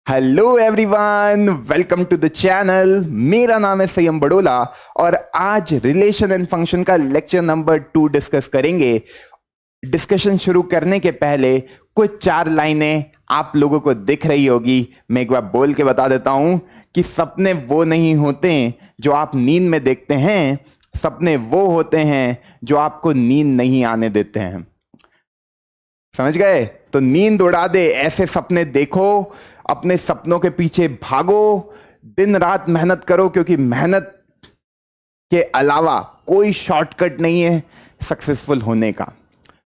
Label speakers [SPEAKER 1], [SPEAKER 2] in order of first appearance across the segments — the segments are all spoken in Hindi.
[SPEAKER 1] Hello everyone, welcome to the channel. मेरा नाम है सयम बड़ोला और आज रिलेशन एंड फंक्शन का लेक्चर नंबर 2 डिस्कस करेंगे। डिस्कशन शुरू करने के पहले कुछ 4 लाइनें आप लोगों को दिख रही होगी। मैं एक बार बोल के बता देता हूं कि सपने वो नहीं होते जो आप नींद में देखते हैं, सपने वो होते हैं जो आपको नींद नहीं आने देते हैं। समझ गए? तो नींद उड़ा दे ऐसे सपने देखो, अपने सपनों के पीछे भागो, दिन रात मेहनत करो, क्योंकि मेहनत के अलावा कोई शॉर्टकट नहीं है सक्सेसफुल होने का।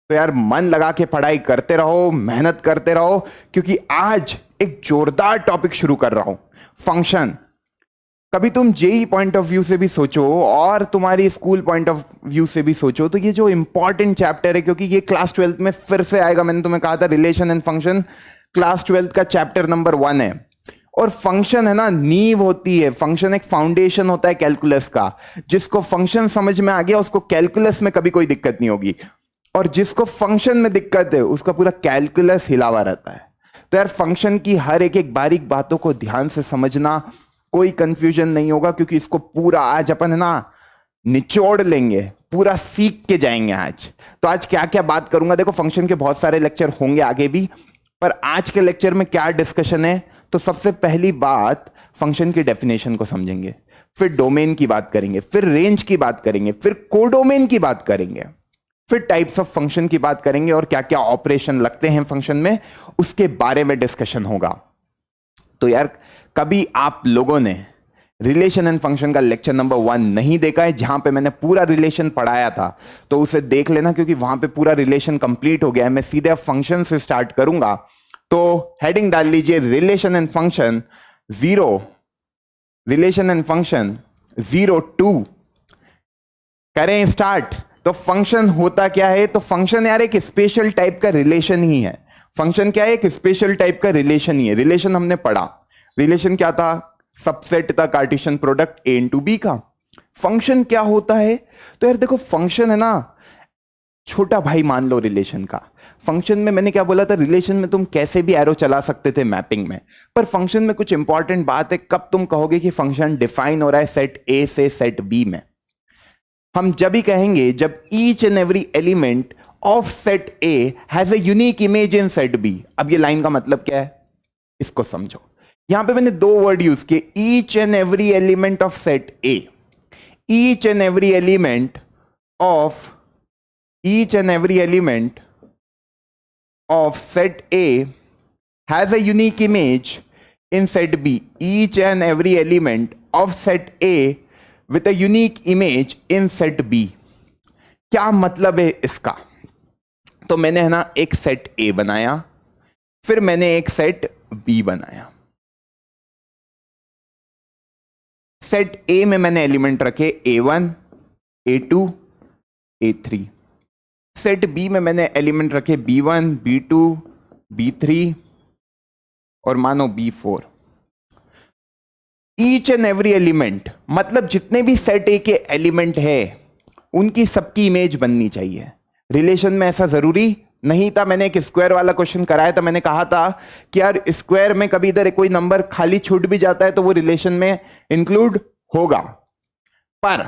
[SPEAKER 1] तो यार मन लगा के पढ़ाई करते रहो, मेहनत करते रहो, क्योंकि आज एक जोरदार टॉपिक शुरू कर रहा हूं, फंक्शन। कभी तुम जेई पॉइंट ऑफ व्यू से भी सोचो और तुम्हारी स्कूल पॉइंट ऑफ व्यू से भी सोचो तो ये जो इंपॉर्टेंट चैप्टर है, क्योंकि ये क्लास 12th में फिर से आएगा। मैंने तुम्हें कहा था relation and function class 12th का चैप्टर नंबर 1 है। और फंक्शन है ना, नींव होती है। फंक्शन एक फाउंडेशन होता है कैलकुलस का। जिसको फंक्शन समझ में आ गया उसको कैलकुलस में कभी कोई दिक्कत नहीं होगी, और जिसको फंक्शन में दिक्कत है उसका पूरा कैलकुलस हिला हुआ रहता है। तो यार फंक्शन की हर एक एक बारीक बातों को ध्यान से समझना, कोई कंफ्यूजन नहीं होगा, क्योंकि इसको पूरा आज अपन है ना निचोड़ लेंगे, पूरा सीख के जाएंगे आज। तो आज क्या क्या बात करूंगा, देखो फंक्शन के बहुत सारे लेक्चर होंगे आगे भी, पर आज के लेक्चर में क्या डिस्कशन है। तो सबसे पहली बात, फंक्शन की डेफिनेशन को समझेंगे, फिर डोमेन की बात करेंगे, फिर रेंज की बात करेंगे, फिर कोडोमेन की बात करेंगे, फिर टाइप्स ऑफ फंक्शन की बात करेंगे और क्या क्या ऑपरेशन लगते हैं फंक्शन में, उसके बारे में डिस्कशन होगा। तो यार कभी आप लोगों ने रिलेशन एंड फंक्शन का लेक्चर नंबर 1 नहीं देखा है, जहां पे मैंने पूरा रिलेशन पढ़ाया था, तो उसे देख लेना, क्योंकि वहां पे पूरा रिलेशन कंप्लीट हो गया है। मैं सीधे फंक्शन से स्टार्ट करूंगा। तो हेडिंग डाल लीजिए relation and function 0, relation and function 02। करें स्टार्ट। तो फंक्शन होता क्या है? तो फंक्शन यार एक स्पेशल टाइप का रिलेशन ही है। फंक्शन क्या है? एक स्पेशल टाइप का रिलेशन ही है। रिलेशन हमने पढ़ा, रिलेशन क्या था? सबसेट था Cartesian product A into B का। फंक्शन क्या होता है? तो यार देखो फंक्शन है ना छोटा भाई मान लो रिलेशन का। फंक्शन में मैंने क्या बोला था, रिलेशन में तुम कैसे भी एरो चला सकते थे मैपिंग में, पर फंक्शन में कुछ इंपॉर्टेंट बात है। कब तुम कहोगे कि फंक्शन डिफाइन हो रहा है सेट ए से सेट बी में? हम जब भी कहेंगे जब each and every element of set A has a unique image in set B. अब ये लाइन का मतलब क्या है इसको समझो। यहां पे मैंने 2 वर्ड यूज किए, each and every element of set A. Each and every element of each and every element of set A has a unique image in set B. Each and every element of set A with a unique image in set B. क्या मतलब है इसका? तो मैंने है ना एक सेट A बनाया, फिर मैंने एक सेट B बनाया। सेट A में मैंने एलिमेंट रखे A1, A2, A3। Set B में मैंने एलिमेंट रखे B1, B2, B3 और मानो B4। Each and every element मतलब जितने भी सेट ए के एलिमेंट है उनकी सबकी इमेज बननी चाहिए। रिलेशन में ऐसा जरूरी नहीं था। मैंने एक स्क्वायर वाला क्वेश्चन कराया था, मैंने कहा था कि यार स्क्वायर में कभी इधर कोई नंबर खाली छूट भी जाता है तो वो रिलेशन में इंक्लूड होगा। पर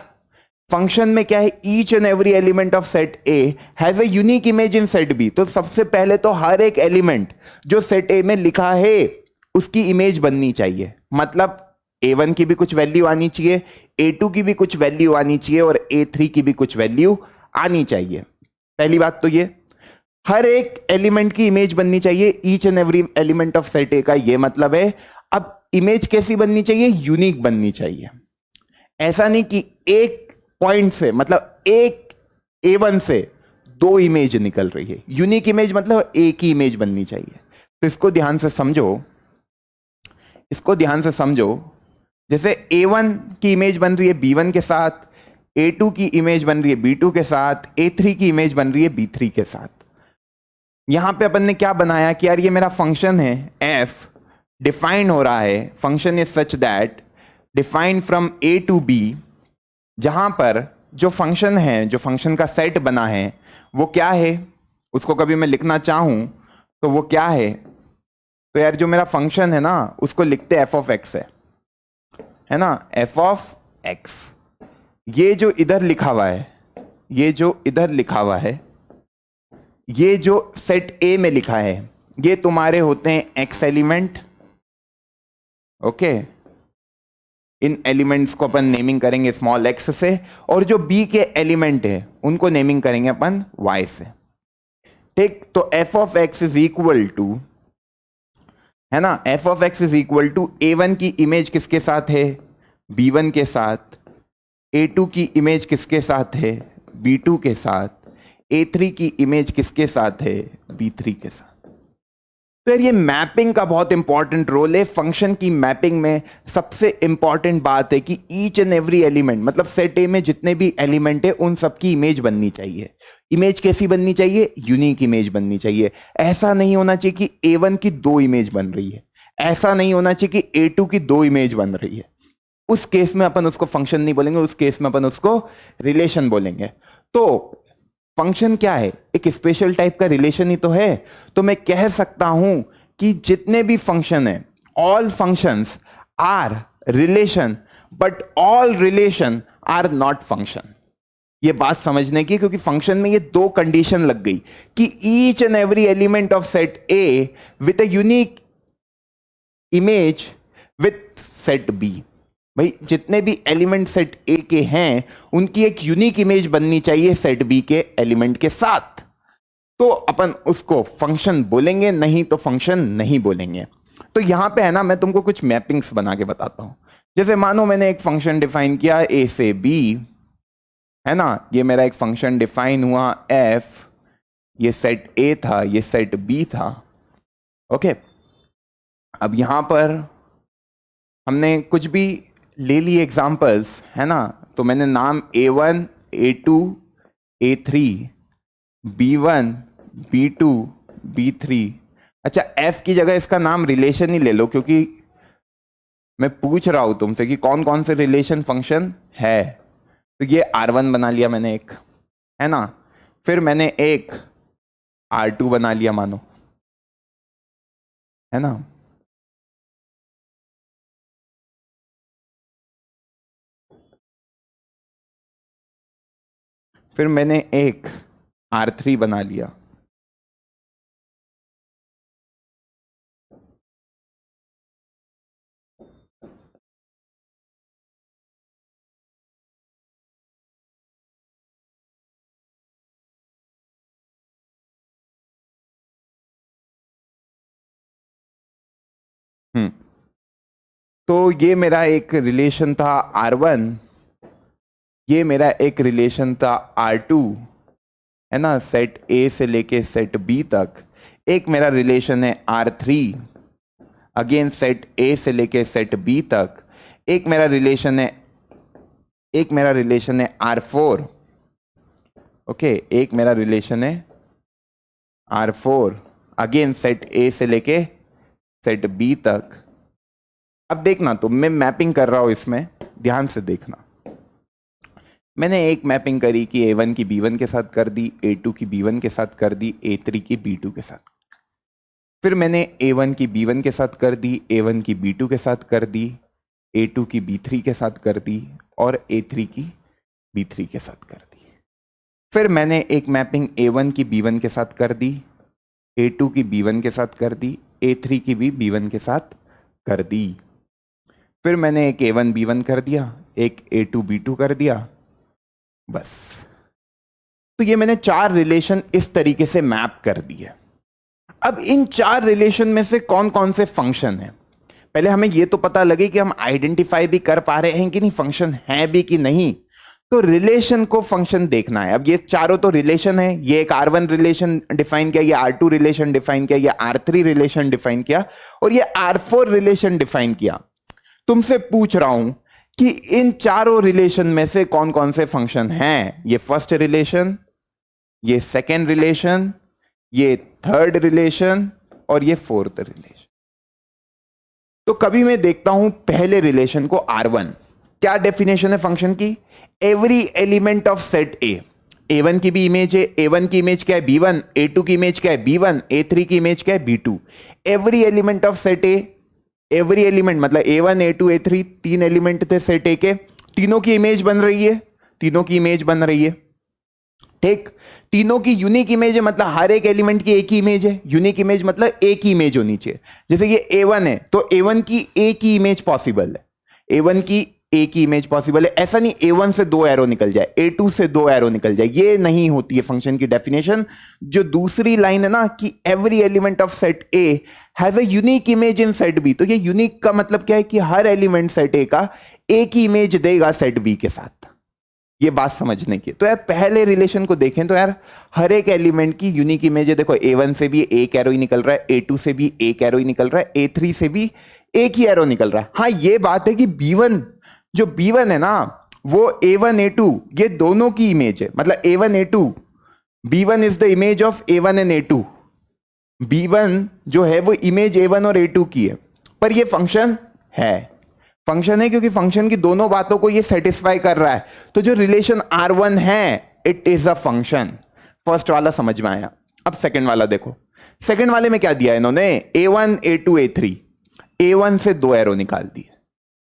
[SPEAKER 1] फंक्शन में क्या है, each and every element of set A has a unique image in set B. तो सबसे पहले तो हर एक एलिमेंट जो सेट ए में लिखा है उसकी इमेज बननी चाहिए। मतलब A1 की भी कुछ वैल्यू आनी चाहिए, A2 की भी कुछ वैल्यू आनी चाहिए और A3 की भी कुछ वैल्यू आनी चाहिए। पहली बात तो ये हर एक एलिमेंट की इमेज बननी चाहिए, each and every element of set ए का ये मतलब है। अब इमेज कैसी बननी चाहिए? यूनिक बननी चाहिए। ऐसा नहीं कि एक पॉइंट से, मतलब एक A1 से 2 इमेज निकल रही है। यूनिक इमेज मतलब एक ही इमेज बननी चाहिए। तो इसको ध्यान से समझो, इसको ध्यान से समझो। जैसे A1 की इमेज बन रही है B1 के साथ, A2 की इमेज बन रही है B2 के साथ, A3 की इमेज बन रही है B3 के साथ। यहां पे अपन ने क्या बनाया कि यार ये मेरा फंक्शन है f, डिफाइन हो रहा है। Function is such that define from A to B, जहां पर जो फंक्शन है, जो फंक्शन का सेट बना है वो क्या है, उसको कभी मैं लिखना चाहूं तो वो क्या है, तो यार जो मेरा फंक्शन है ना उसको लिखते एफ ऑफ एक्स है ना, एफ ऑफ एक्स। ये जो इधर लिखा हुआ है, ये जो इधर लिखा हुआ है, ये जो सेट ए में लिखा है, ये तुम्हारे होते हैं एक्स एलिमेंट। ओके, इन एलिमेंट्स को अपन नेमिंग करेंगे स्मॉल एक्स से, और जो बी के एलिमेंट है उनको नेमिंग करेंगे अपन वाई से। ठीक, तो f of x is equal to, है ना, f of x is equal to A1 की इमेज किसके साथ है, B1 के साथ, A2 की इमेज किसके साथ है, B2 के साथ, A3 की इमेज किसके साथ है, B3 के साथ। तो यार ये मैपिंग का बहुत इंपॉर्टेंट रोल है। फंक्शन की मैपिंग में सबसे इंपॉर्टेंट बात है कि ईच एंड एवरी एलिमेंट, मतलब सेट ए में जितने भी एलिमेंट है उन सबकी इमेज बननी चाहिए। इमेज कैसी बननी चाहिए, यूनिक इमेज बननी चाहिए। ऐसा नहीं होना चाहिए कि A1 की 2 इमेज बन रही है, ऐसा नहीं होना चाहिए कि A2 की 2 इमेज बन रही है। उस केस में अपन उसको फंक्शन नहीं बोलेंगे, उस केस में अपन उसको रिलेशन बोलेंगे। तो फंक्शन क्या है, एक स्पेशल टाइप का रिलेशन ही तो है। तो मैं कह सकता हूं कि जितने भी फंक्शन है, all functions are relation, but all relation are not function. ये बात समझने की, क्योंकि फंक्शन में ये 2 कंडीशन लग गई कि each and every element of set A with a unique image with set B. भाई जितने भी एलिमेंट सेट ए के हैं उनकी एक यूनिक इमेज बननी चाहिए सेट बी के एलिमेंट के साथ, तो अपन उसको फंक्शन बोलेंगे, नहीं तो फंक्शन नहीं बोलेंगे। तो यहां पे है ना, मैं तुमको कुछ मैपिंग्स बना के बताता हूं। जैसे मानो मैंने एक फंक्शन डिफाइन किया ए से बी, है ना, ये मेरा एक फंक्शन डिफाइन हुआ एफ, ये सेट ए था, ये सेट बी था। ओके, अब यहां पर हमने कुछ भी ले लिए एग्जाम्पल्स, है ना, तो मैंने नाम A1, A2, A3, B1, B2, B3। अच्छा, F की जगह इसका नाम रिलेशन ही ले लो, क्योंकि मैं पूछ रहा हूं तुमसे कि कौन कौन से रिलेशन फंक्शन है। तो ये R1 बना लिया मैंने एक, है ना, फिर मैंने एक R2 बना लिया मानो, है ना, फिर मैंने एक R3 बना लिया, तो ये मेरा एक रिलेशन था R1, ये मेरा एक रिलेशन था R2, है ना, सेट A से लेके सेट B तक। एक मेरा रिलेशन है R3, अगेन सेट A से लेके सेट B तक। एक मेरा रिलेशन है R4, ओके, एक मेरा रिलेशन है R4, अगेन सेट A से लेके सेट B तक। अब देखना, तो मैं मैपिंग कर रहा हूं इसमें, ध्यान से देखना। मैंने एक मैपिंग करी कि A1 की B1 के साथ कर दी, A2 की B1 के साथ कर दी, A3 की B2 के साथ। फिर मैंने A1 की B1 के साथ कर दी, A1 की B2 के साथ कर दी, A2 की B3 के साथ कर दी, और A3 की B3 के साथ कर दी। फिर मैंने एक मैपिंग A1 की B1 के साथ कर दी, A2 की B1 के साथ कर दी, A3 की भी B1 के साथ कर दी। फिर मैंने एक A1 B1 कर दिया, एक A2 B2 कर दिया, बस। तो ये मैंने 4 रिलेशन इस तरीके से मैप कर दिए। अब इन 4 रिलेशन में से कौन कौन से फंक्शन है, पहले हमें ये तो पता लगे कि हम आइडेंटिफाई भी कर पा रहे हैं कि नहीं, फंक्शन है भी कि नहीं। तो रिलेशन को फंक्शन देखना है। अब ये चारों तो रिलेशन है, ये एक R1 रिलेशन डिफाइन किया, ये R2 रिलेशन डिफाइन किया, ये R3 रिलेशन डिफाइन किया, और ये R4 रिलेशन डिफाइन किया। तुमसे पूछ रहा हूं कि इन चारों रिलेशन में से कौन कौन से फंक्शन हैं। ये फर्स्ट रिलेशन, ये सेकेंड रिलेशन, ये थर्ड रिलेशन, और ये फोर्थ रिलेशन। तो कभी मैं देखता हूं पहले रिलेशन को R1, क्या डेफिनेशन है फंक्शन की, every element of set A. A1 की भी इमेज है, A1 की इमेज क्या है B1, A2 की इमेज क्या है B1, A3 की इमेज क्या है B2। Every element of set A, every element मतलब A1 A2 A3 तीन एलिमेंट थे सेट ए के, तीनों की इमेज बन रही है, तीनों की इमेज बन रही है, ठीक। तीनों की यूनिक इमेज है, मतलब हर एक एलिमेंट की एक ही इमेज है। यूनिक इमेज मतलब एक ही इमेज होनी चाहिए। जैसे ये A1 है तो A1 की एक ही इमेज पॉसिबल है, A1 की एक ही इमेज पॉसिबल है। ऐसा नहीं A1 से दो एरो निकल जाए, A2 से दो एरो निकल जाए, ये नहीं होती है फंक्शन की डेफिनेशन। जो दूसरी लाइन है ना कि every element of set A has a unique image in set B, तो ये यूनिक का मतलब क्या है कि हर एलिमेंट सेट ए का एक ही इमेज देगा सेट बी के साथ। ये बात समझने की। तो यार पहले रिलेशन को देखें तो यार हर एक एलिमेंट की यूनिक इमेज है। देखो A1 से भी एक एरो ही निकल रहा है, A2 से भी एक एरो ही निकल रहा है, A3 से भी एक ही एरो निकल रहा है। हाँ ये बात है कि B1, जो B1 है ना वो A1 A2 ये दोनों की इमेज है, मतलब A1 A2, B1 is the image of A1 and A2। B1 जो है वो इमेज A1 और A2 की है, पर ये फंक्शन है, फंक्शन है क्योंकि फंक्शन की दोनों बातों को ये सेटिस्फाई कर रहा है। तो जो रिलेशन R1 है it is a function. First वाला समझ में आया। अब सेकंड वाला देखो, सेकंड वाले में क्या दिया है इन्होंने, A1 A2 A3, A1 से दो एरो निकाल दिए।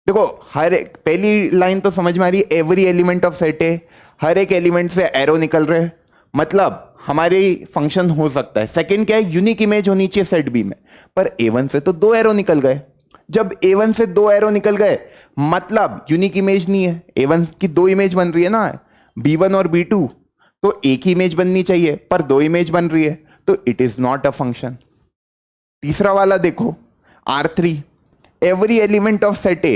[SPEAKER 1] देखो हर एक, पहली लाइन तो समझ में आ रही है, every element of set A, हर एक एलिमेंट से एरो निकल रहे हैं, मतलब हमारी फंक्शन हो सकता है। सेकंड क्या है, यूनिक इमेज होनी चाहिए सेट बी में, पर A1 से तो दो एरो निकल गए। जब A1 से दो एरो निकल गए मतलब यूनिक इमेज नहीं है, A1 की दो इमेज बन रही है ना, B1 और B2, तो एक ही इमेज बननी चाहिए पर दो इमेज बन रही है, तो it is not a function. तीसरा वाला देखो R3, every element of set ए।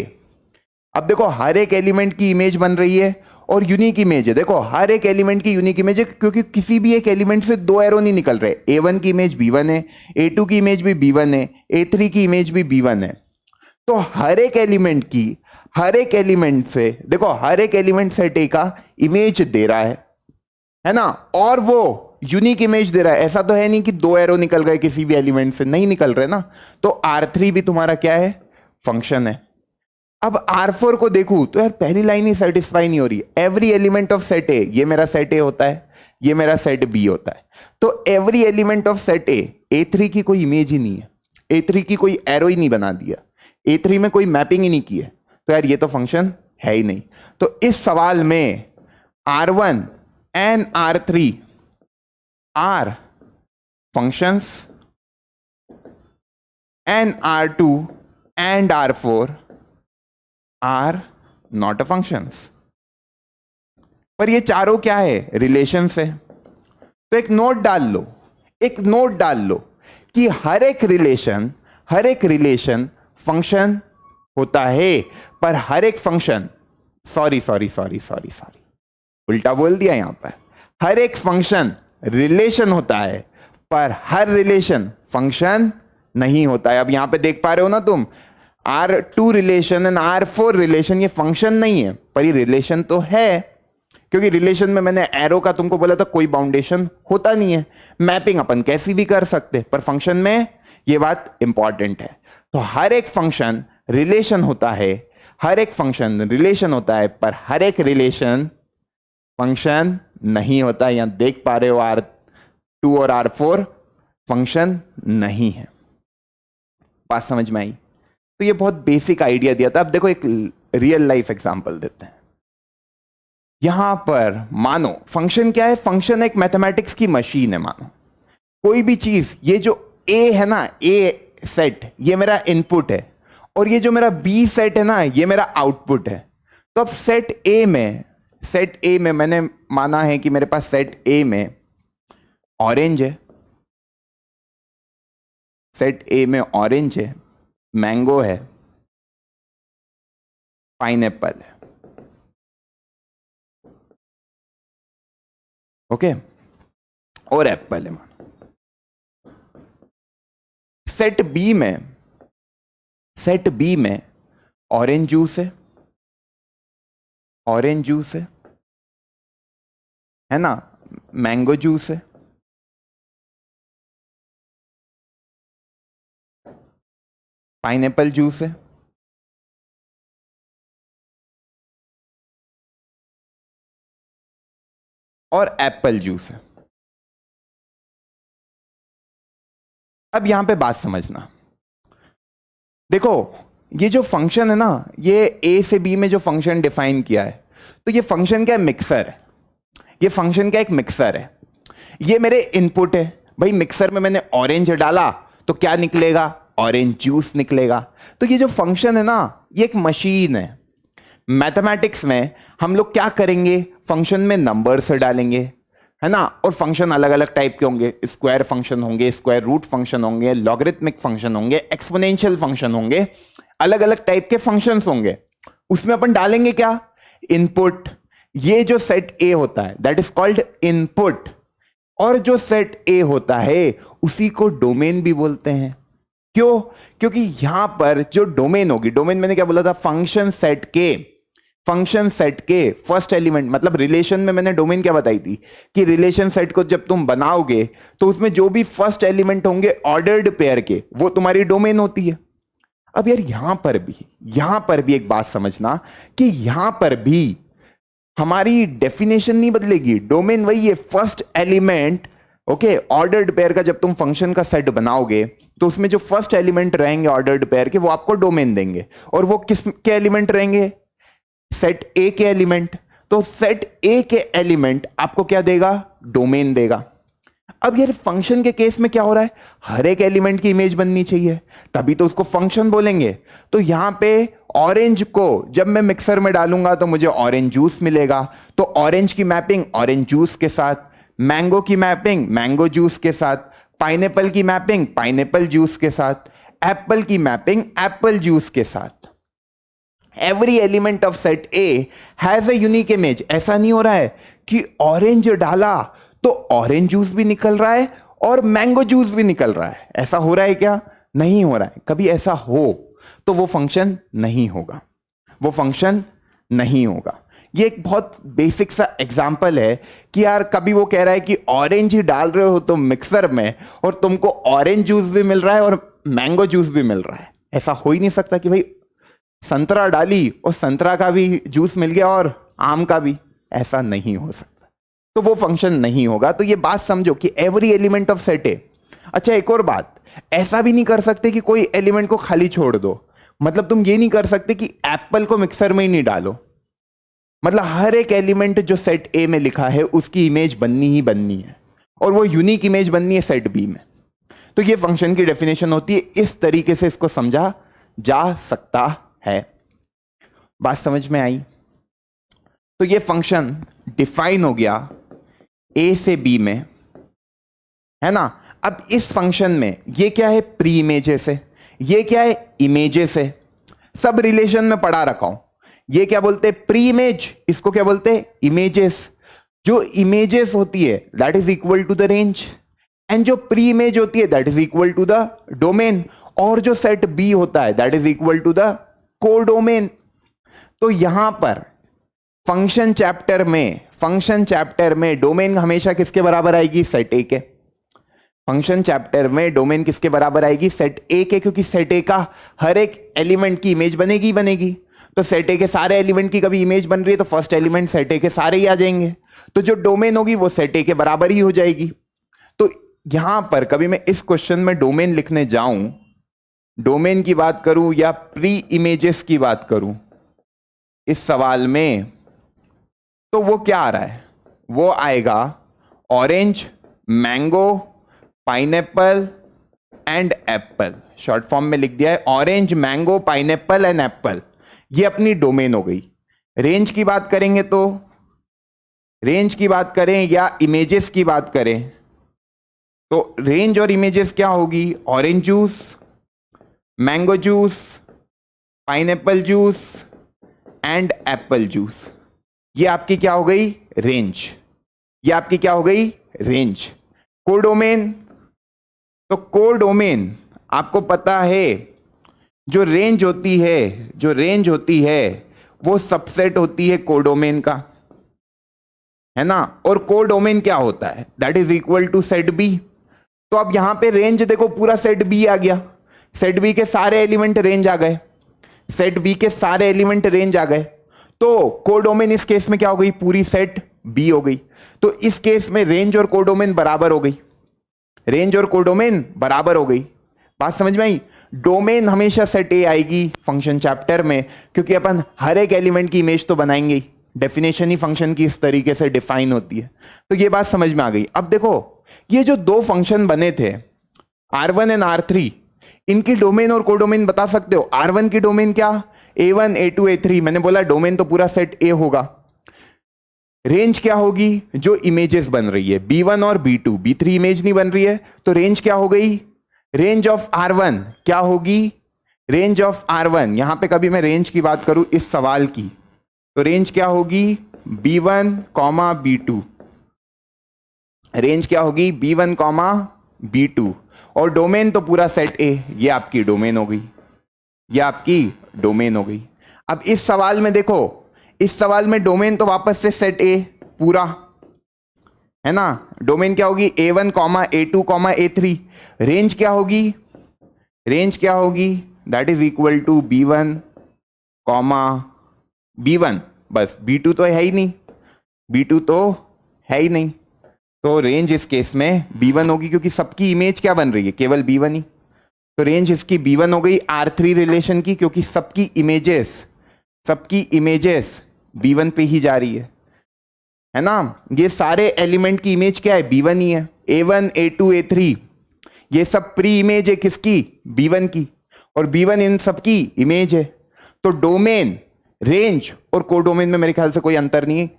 [SPEAKER 1] अब देखो हर एक एलिमेंट की इमेज बन रही है और यूनिक इमेज है। देखो हर एक एलिमेंट की यूनिक इमेज है क्योंकि किसी भी एक एलिमेंट से दो एरो नहीं निकल रहे। A1 की इमेज B1 है, A2 की इमेज भी B1 है, A3 की इमेज भी B1 है। तो हर एक एलिमेंट की, हर एक एलिमेंट से देखो हर एक एलिमेंट सेट ए का इमेज दे रहा है ना, और वो यूनिक इमेज दे रहा है। ऐसा तो है नहीं कि दो एरो निकल गए किसी भी एलिमेंट से, नहीं निकल रहे ना। तो R3 भी तुम्हारा क्या है, फंक्शन है। अब R4 को देखूं तो यार पहली लाइन ही सेटिस्फाई नहीं हो रही। एवरी एलिमेंट ऑफ सेट ए, ये मेरा सेट ए होता है, ये मेरा सेट बी होता है। तो every element of set A, A3 की कोई इमेज ही नहीं है, A3 की कोई एरो ही नहीं बना दिया, A3 में कोई मैपिंग ही नहीं की है, तो यार ये तो फंक्शन है ही नहीं। तो इस सवाल में R1 and R3 are functions and R2 and R4 are not a functions. पर ये चारों क्या है, रिलेशंस है। तो एक नोट डाल लो, एक नोट डाल लो कि हर एक रिलेशन, हर एक रिलेशन फंक्शन होता है, पर हर एक function, sorry sorry sorry sorry sorry उल्टा बोल दिया यहां पर, हर एक फंक्शन रिलेशन होता है पर हर रिलेशन फंक्शन नहीं होता है। अब यहां पे देख पा रहे हो ना तुम, R2 relation and R4 relation, ये फंक्शन नहीं है पर ये रिलेशन तो है, क्योंकि रिलेशन में मैंने एरो का तुमको बोला था कोई बाउंडेशन होता नहीं है, मैपिंग अपन कैसी भी कर सकते, पर फंक्शन में ये बात इंपॉर्टेंट है। तो हर एक फंक्शन रिलेशन होता है, हर एक फंक्शन रिलेशन होता है, पर हर एक रिलेशन फंक्शन नहीं होता। यहां देख पा रहे हो R2 और R4 फंक्शन नहीं है। बात समझ में आई? तो ये बहुत बेसिक आइडिया दिया था। अब देखो एक रियल लाइफ एग्जांपल देते हैं। यहां पर मानो फंक्शन क्या है, फंक्शन एक मैथमेटिक्स की मशीन है। मानो कोई भी चीज, ये जो ए है ना, ए सेट ये मेरा इनपुट है, और ये जो मेरा बी सेट है ना ये मेरा आउटपुट है। तो अब सेट ए में, सेट ए में मैंने माना है कि मेरे पास सेट ए में ऑरेंज है, सेट ए में ऑरेंज है, मैंगो है, पाइनएप्पल है, ओके, और एप्पल है। सेट बी में, सेट बी में ऑरेंज जूस ऑरेंज जूस है ना, मैंगो जूस है, पाइनएप्पल जूस है, और एप्पल जूस है। अब यहां पे बात समझना, देखो ये जो फंक्शन है ना, ये ए से बी में जो फंक्शन डिफाइन किया है, तो ये फंक्शन क्या है? मिक्सर है। ये फंक्शन क्या? एक मिक्सर है। ये मेरे इनपुट है भाई, मिक्सर में मैंने ऑरेंज डाला तो क्या निकलेगा? ऑरेंज जूस निकलेगा। तो ये जो फंक्शन है ना, ये एक मशीन है। मैथमेटिक्स में हम लोग क्या करेंगे? फंक्शन में नंबर्स डालेंगे, है ना, और फंक्शन अलग अलग टाइप के होंगे। स्क्वायर फंक्शन होंगे, स्क्वायर रूट फंक्शन होंगे, लॉगरिथमिक फंक्शन होंगे, एक्सपोनेंशियल फंक्शन होंगे, अलग अलग टाइप के फंक्शंस होंगे। उसमें अपन डालेंगे क्या? इनपुट। ये जो सेट ए होता है दैट इज कॉल्ड इनपुट, और जो सेट ए होता है उसी को डोमेन भी बोलते हैं। क्यों? क्योंकि यहां पर जो डोमेन होगी, डोमेन मैंने क्या बोला था? फंक्शन सेट के फर्स्ट एलिमेंट, मतलब रिलेशन में मैंने डोमेन क्या बताई थी कि रिलेशन सेट को जब तुम बनाओगे तो उसमें जो भी फर्स्ट एलिमेंट होंगे ऑर्डर्ड पेयर के, वो तुम्हारी डोमेन होती है। अब यार यहां पर भी एक बात समझना कि यहां पर भी हमारी डेफिनेशन नहीं बदलेगी, डोमेन वही है, first element. Okay, ordered pair का जब तुम फंक्शन का सेट बनाओगे तो उसमें जो फर्स्ट एलिमेंट रहेंगे ऑर्डर्ड पेयर के, वो आपको डोमेन देंगे। और वो किस के एलिमेंट रहेंगे? सेट ए के एलिमेंट। तो सेट ए के एलिमेंट आपको क्या देगा? डोमेन देगा। अब यार फंक्शन के केस में क्या हो रहा है? हर एक एलिमेंट की इमेज बननी चाहिए, तभी तो उसको फंक्शन बोलेंगे। तो यहां पे ऑरेंज को जब मैं मिक्सर में डालूंगा तो मुझे ऑरेंज जूस मिलेगा। तो ऑरेंज की मैपिंग ऑरेंज जूस के साथ, मैंगो की मैपिंग मैंगो जूस के साथ, पाइनएप्पल की मैपिंग पाइनएप्पल जूस के साथ, एप्पल की मैपिंग एप्पल जूस के साथ। Every element of set A has a unique image. ऐसा नहीं हो रहा है कि ऑरेंज डाला तो ऑरेंज जूस भी निकल रहा है और मैंगो जूस भी निकल रहा है। ऐसा हो रहा है क्या? नहीं हो रहा है। कभी ऐसा हो तो वो फंक्शन नहीं होगा, वो फंक्शन नहीं होगा। ये एक बहुत बेसिक सा एग्जांपल है कि यार कभी वो कह रहा है कि ऑरेंज ही डाल रहे हो तुम मिक्सर में और तुमको ऑरेंज जूस भी मिल रहा है और मैंगो जूस भी मिल रहा है। ऐसा हो ही नहीं सकता कि भाई संतरा डाली और संतरा का भी जूस मिल गया और आम का भी। ऐसा नहीं हो सकता, तो वो फंक्शन नहीं होगा। तो ये बात समझो कि एवरी एलिमेंट ऑफ सेट ए। अच्छा, एक और बात, ऐसा भी नहीं कर सकते कि कोई एलिमेंट को खाली छोड़ दो। मतलब तुम ये नहीं कर सकते कि एप्पल को मिक्सर में ही नहीं डालो। मतलब हर एक एलिमेंट जो सेट ए में लिखा है उसकी इमेज बननी ही बननी है, और वो यूनिक इमेज बननी है सेट बी में। तो ये फंक्शन की डेफिनेशन होती है। इस तरीके से इसको समझा जा सकता है। बात समझ में आई? तो ये फंक्शन डिफाइन हो गया ए से बी में, है ना। अब इस फंक्शन में ये क्या है? प्री इमेजेस है। ये क्या है? इमेजेस है। सब रिलेशन में पढ़ा रखा हूं। ये क्या बोलते हैं? Pre image. इसको क्या बोलते हैं? इमेजेस। जो इमेजेस होती है that is equal to the range, and जो प्री इमेज होती है that is equal to the domain, और जो सेट बी होता है that is equal to the codomain. तो यहां पर फंक्शन चैप्टर में डोमेन हमेशा किसके बराबर आएगी? सेट ए के। फंक्शन चैप्टर में डोमेन किसके बराबर आएगी? सेट ए के, क्योंकि सेट ए का हर एक एलिमेंट की इमेज बनेगी। तो सेट ए के सारे एलिमेंट की कभी इमेज बन रही है तो फर्स्ट एलिमेंट सेट ए के सारे ही आ जाएंगे। तो जो डोमेन होगी वो सेट ए के बराबर ही हो जाएगी। तो यहां पर कभी मैं इस क्वेश्चन में डोमेन लिखने जाऊं, डोमेन की बात करूं या प्री इमेजेस की बात करूं इस सवाल में, तो वो क्या आ रहा है? वो आएगा orange, mango, pineapple and Apple. Short form में लिख दिया है orange, mango, pineapple and Apple. ये अपनी डोमेन हो गई। रेंज की बात करेंगे तो, रेंज की बात करें या इमेजेस की बात करें तो रेंज और इमेजेस क्या होगी? Orange juice, mango juice, pineapple juice and Apple juice. ये आपकी क्या हो गई? रेंज। ये आपकी क्या हो गई? रेंज। कोडोमेन, तो कोडोमेन आपको पता है जो रेंज होती है वो सबसेट होती है कोडोमेन का, है ना। और कोडोमेन क्या होता है? That is equal to set B. तो अब यहां पे रेंज देखो, पूरा सेट बी आ गया। सेट बी के सारे एलिमेंट रेंज आ गए, सेट बी के सारे एलिमेंट रेंज आ गए। तो कोडोमेन इस केस में क्या हो गई? पूरी सेट बी हो गई। तो इस केस में रेंज और कोडोमेन बराबर हो गई, रेंज और कोडोमेन बराबर हो गई। बात समझ में आई? डोमेन हमेशा सेट ए आएगी फंक्शन चैप्टर में, क्योंकि अपन हर एक एलिमेंट की इमेज तो बनाएंगे ही, डेफिनेशन ही फंक्शन की इस तरीके से डिफाइन होती है। तो ये बात समझ में आ गई। अब देखो ये जो दो फंक्शन बने थे R1 एंड R3, इनकी डोमेन और कोडोमेन बता सकते हो? R1 की डोमेन क्या? A1 A2 A3। मैंने बोला डोमेन तो पूरा सेट A होगा। रेंज क्या होगी? जो इमेजेस बन रही है B1 और B2, B3 इमेज नहीं बन रही है, तो रेंज क्या हो गई? रेंज ऑफ R1 क्या होगी? रेंज ऑफ R1, यहां पे कभी मैं रेंज की बात करूं इस सवाल की, तो रेंज क्या होगी? B1 comma B2। रेंज क्या होगी? B1 comma B2। और डोमेन तो पूरा सेट A, ये आपकी डोमेन हो गई, ये आपकी डोमेन हो गई। अब इस सवाल में देखो, इस सवाल में डोमेन तो वापस से सेट A पूरा है ना। डोमेन क्या होगी? A1 comma A2 comma A3। Range क्या होगी? रेंज क्या होगी? That is equal to B1 comma B1। बस B2 तो है ही नहीं, B2 तो है ही नहीं, तो रेंज इस केस में B1 होगी, क्योंकि सबकी इमेज क्या बन रही है? केवल B1 ही। तो रेंज इसकी B1 हो गई R3 रिलेशन की, क्योंकि सबकी इमेजेस B1 पे ही जा रही है ना। ये सारे एलिमेंट की इमेज क्या है? B1 ही है। A1 A2 A3 ये सब प्री इमेज है किसकी? B1 की, और B1 इन सबकी इमेज है। तो डोमेन, रेंज और कोडोमेन में मेरे ख्याल से कोई अंतर नहीं है,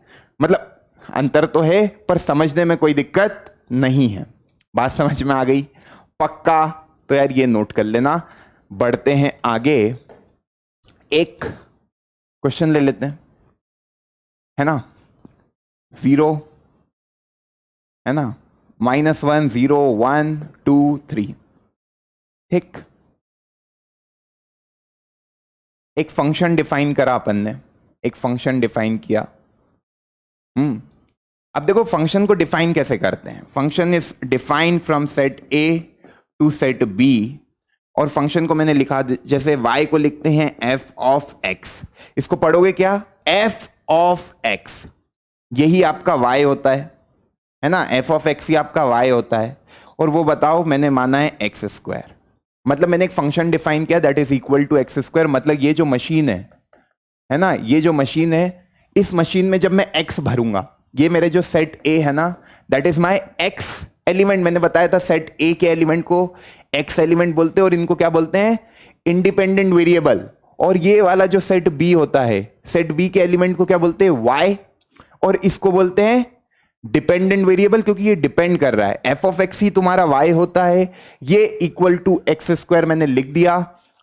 [SPEAKER 1] मतलब अंतर तो है पर समझने में कोई दिक्कत नहीं है। बात समझ में आ गई? पक्का? तो यार ये नोट कर लेना। बढ़ते हैं आगे, एक क्वेश्चन ले लेते हैं, है ना। 0 है ना, -1 0 1 2 3। ठीक, एक फंक्शन डिफाइन करा अपन ने, एक फंक्शन डिफाइन किया। अब देखो फंक्शन को डिफाइन कैसे करते हैं। Function is define from set A to set B, और फंक्शन को मैंने लिखा जैसे y को लिखते हैं f ऑफ x। इसको पढ़ोगे क्या? f ऑफ x, यही आपका y होता है ना। f ऑफ x ही आपका y होता है, और वो बताओ मैंने माना है x स्क्वायर। मतलब मैंने एक फंक्शन डिफाइन किया that is equal to x square. मतलब ये जो मशीन है ना, ये जो मशीन है, इस मशीन में जब मैं x भरूंगा, ये मेरे जो सेट A है ना, that is my x element. मैंने बताया था सेट A के एलिमेंट को x एलिमेंट बोलते हैं, और इनको क्या बोलते हैं? Independent variable. और ये वाला जो सेट B होता है, सेट B के एलिमेंट को क्या बोलते हैं? y, और इसको बोलते हैं डिपेंडेंट वेरिएबल, क्योंकि ये डिपेंड कर रहा है। f ऑफ x ही तुम्हारा y होता है। ये इक्वल टू x स्क्वायर मैंने लिख दिया।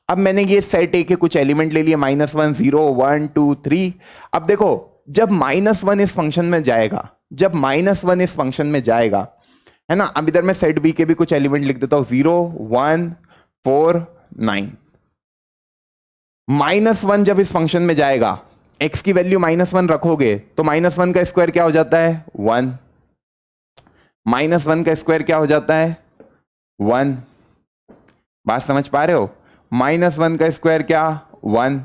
[SPEAKER 1] अब मैंने ये सेट A के कुछ एलिमेंट ले लिए, -1 0 1 2 3। अब देखो जब -1 इस फंक्शन में जाएगा, जब -1 इस फंक्शन में जाएगा, है ना। अब इधर मैं सेट B के भी कुछ एलिमेंट लिख देता हूं, 0 1 4 9। -1 जब इस फंक्शन में जाएगा, x की वैल्यू -1 रखोगे तो -1 का स्क्वायर क्या हो जाता है? 1। -1 का स्क्वायर क्या हो जाता है? 1। बात समझ पा रहे हो? -1 का स्क्वायर क्या? 1।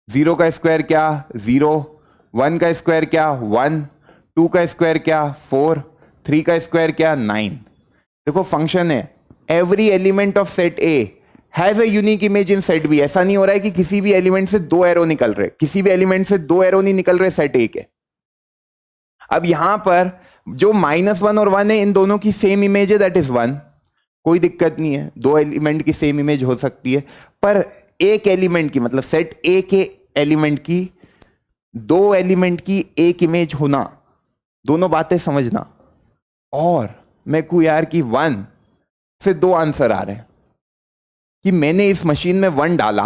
[SPEAKER 1] 0 का स्क्वायर क्या? 0। 1 का स्क्वायर क्या? 1। 2 का स्क्वायर क्या? 4। 3 का स्क्वायर क्या? 9। देखो फंक्शन है every element of set A has a unique image in set B। ऐसा नहीं हो रहा है कि किसी भी एलिमेंट से 2 एरो निकल रहे, किसी भी एलिमेंट से 2 एरो नहीं निकल रहे सेट A के। अब यहां पर जो -1 और 1 है, इन दोनों की सेम इमेज है, दैट इज 1। कोई दिक्कत नहीं है, 2 एलिमेंट की सेम इमेज हो सकती है, पर एक एलिमेंट की, मतलब सेट A के एलिमेंट की 2 एलिमेंट की एक इमेज होना, दोनों बातें समझना। और मैं कहूं यार कि 1 से 2 आंसर आ रहे हैं, कि मैंने इस मशीन में 1 डाला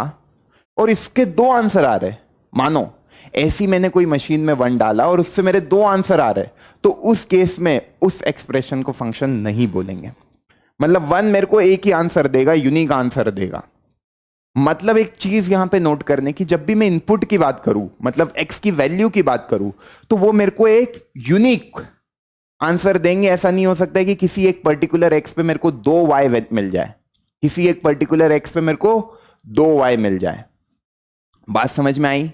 [SPEAKER 1] और इसके 2 आंसर आ रहे, मानो ऐसी मैंने कोई मशीन में 1 डाला और उससे मेरे 2 आंसर आ रहे, तो उस केस में उस एक्सप्रेशन को फंक्शन नहीं बोलेंगे। मतलब 1 मेरे को एक ही आंसर देगा, यूनिक आंसर देगा। मतलब एक चीज यहां पे नोट करने की, जब भी मैं इनपुट की बात करूं, मतलब x की वैल्यू की बात करूं, तो वो मेरे को एक यूनिक आंसर देंगे। ऐसा नहीं हो सकता है कि किसी एक पर्टिकुलर x पे मेरे को 2y मिल जाए, किसी एक पर्टिकुलर x पे मेरे को 2y मिल जाए। बात समझ में आई?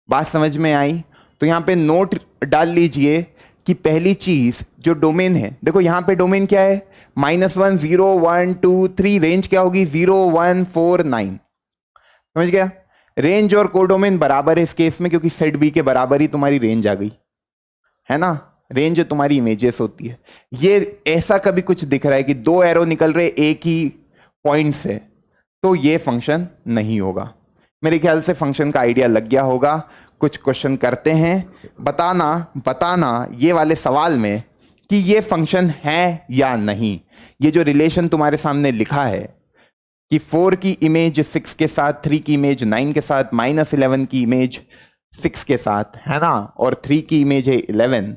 [SPEAKER 1] बात समझ में आई? तो यहां पे नोट डाल लीजिए कि पहली चीज जो डोमेन है, देखो यहां पे डोमेन क्या है, -1 0 1 2 3, रेंज क्या होगी 0 1 4 9, समझ गया। रेंज और कोडोमेन बराबर है इस केस में, क्योंकि सेट बी के बराबर ही तुम्हारी रेंज आ गई है ना। रेंज तुम्हारी इमेजेस होती है। ये ऐसा कभी कुछ दिख रहा है कि दो एरो निकल रहे एक ही पॉइंट से, तो ये फंक्शन नहीं होगा। मेरे ख्याल से फंक्शन का आइडिया लग गया होगा। कुछ क्वेश्चन करते हैं, बताना ये वाले सवाल में कि ये फंक्शन है या नहीं। ये जो रिलेशन तुम्हारे सामने लिखा है कि 4 की इमेज 6 के साथ, 3 की इमेज 9 के साथ, -11 की इमेज 6 के साथ, है ना, और 3 की इमेज है 11,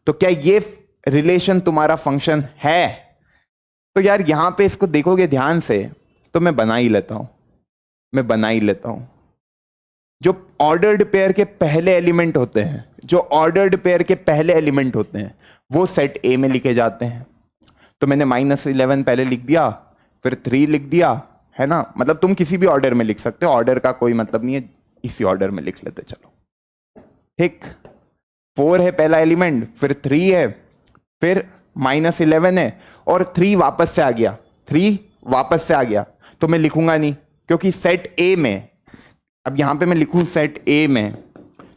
[SPEAKER 1] तो क्या ये रिलेशन तुम्हारा फंक्शन है? तो यार यहां पे इसको देखोगे ध्यान से तो मैं बना ही लेता हूं। जो ऑर्डर्ड पेयर के पहले एलिमेंट होते हैं, वो सेट ए में लिखे जाते हैं। तो मैंने -11 पहले लिख दिया, फिर 3 लिख दिया, है ना। मतलब तुम किसी भी ऑर्डर में लिख सकते हो, ऑर्डर का कोई मतलब नहीं है, इसी ऑर्डर में लिख लेते चलो, ठीक। 4 है पहला एलिमेंट, फिर 3 है, फिर -11 है, और 3 वापस से आ गया, तो मैं लिखूंगा नहीं, क्योंकि सेट ए में, अब यहां पे मैं लिखूं सेट ए में,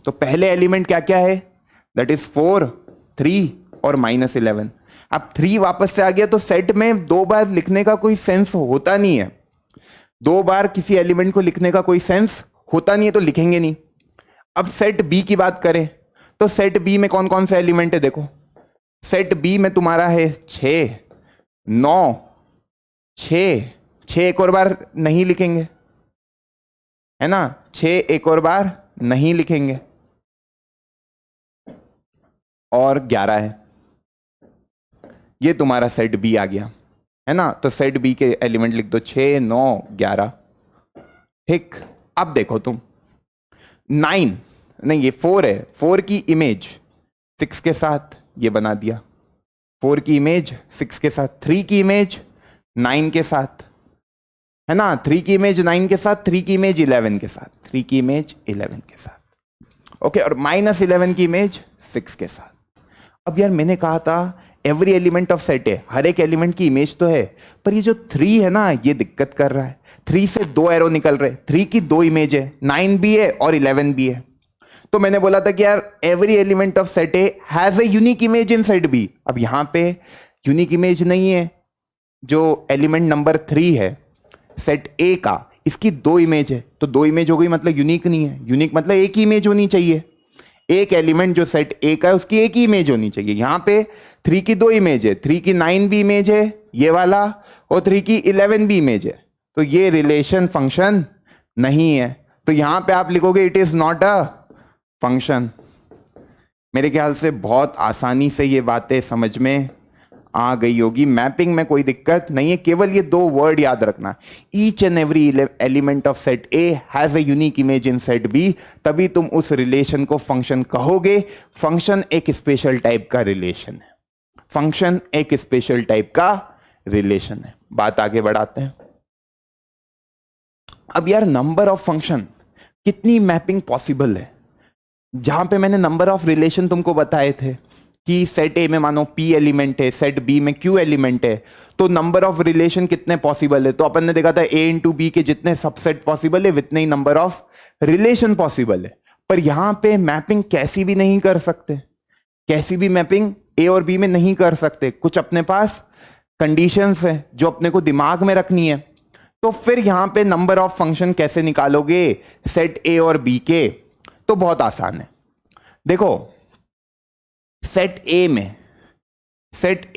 [SPEAKER 1] तो पहले एलिमेंट क्या क्या है, दैट इज 4 3 और -11। अब 3 वापस से आ गया, तो सेट में 2 बार लिखने का कोई सेंस होता नहीं है, 2 बार किसी एलिमेंट को लिखने का कोई सेंस होता नहीं है, तो लिखेंगे नहीं। अब सेट बी की बात करें, तो सेट बी में कौन कौन से एलिमेंट है, देखो सेट बी में तुम्हारा है 6 9 6 एक और बार नहीं लिखेंगे, है ना, 6 एक और बार नहीं लिखेंगे, और 11 है। ये तुम्हारा सेट बी आ गया, है ना। तो सेट बी के एलिमेंट लिख दो 6 9 11, ठीक। अब देखो तुम 9 नहीं, ये 4 है, 4 की इमेज 6 के साथ, ये बना दिया 4 की इमेज 6 के साथ, 3 की इमेज 9 के साथ, है ना, 3 की इमेज 9 के साथ, 3 की इमेज 11 के साथ, 3 की इमेज 11 के साथ, ओके, और -11 की इमेज 6 के साथ। अब यार मैंने कहा था एवरी एलिमेंट ऑफ सेट है, हर एक एलिमेंट की इमेज तो है, पर ये जो 3 है ना, ये दिक्कत कर रहा है। 3 से 2 एरो निकल रहे, 3 की 2 इमेज है, 9 भी है और 11 भी है। तो मैंने बोला था कि यार every element of set A has a unique image in set B. अब यहां पे यूनिक इमेज नहीं है, जो एलिमेंट नंबर 3 है सेट ए का, इसकी 2 इमेज है, तो 2 इमेज हो गई, मतलब यूनिक नहीं है। यूनिक मतलब एक ही इमेज होनी चाहिए, एक एलिमेंट जो सेट ए का है उसकी एक ही इमेज होनी चाहिए। यहां पे 3 की 2 इमेज है, 3 की 9 भी इमेज है ये वाला, और 3 की 11 भी इमेज है, तो ये रिलेशन फंक्शन नहीं है। तो यहां पे आप लिखोगे it is not a function. मेरे ख्याल से बहुत आसानी से ये बातें समझ में आ गई होगी। मैपिंग में कोई दिक्कत नहीं है, केवल ये 2 वर्ड याद रखना, each and every element of set A has a unique image in set B, तभी तुम उस रिलेशन को फंक्शन कहोगे। फंक्शन एक स्पेशल टाइप का रिलेशन है, फंक्शन एक स्पेशल टाइप का रिलेशन है। बात आगे बढ़ाते हैं। अब यार नंबर ऑफ फंक्शन, कितनी मैपिंग पॉसिबल है। जहां पे मैंने नंबर ऑफ रिलेशन तुमको बताए थे कि सेट ए में मानो p एलिमेंट है, सेट बी में q एलिमेंट है, तो नंबर ऑफ रिलेशन कितने पॉसिबल है, तो अपन ने देखा था a इंटू बी के जितने सबसेट पॉसिबल है उतने ही नंबर ऑफ रिलेशन पॉसिबल है। पर यहां पे मैपिंग कैसी भी नहीं कर सकते, कैसी भी मैपिंग a और b में नहीं कर सकते, कुछ अपने पास कंडीशंस है जो अपने को दिमाग में रखनी है। तो फिर यहां पे नंबर ऑफ फंक्शन कैसे निकालोगे सेट a और b के, तो बहुत आसान है। देखो सेट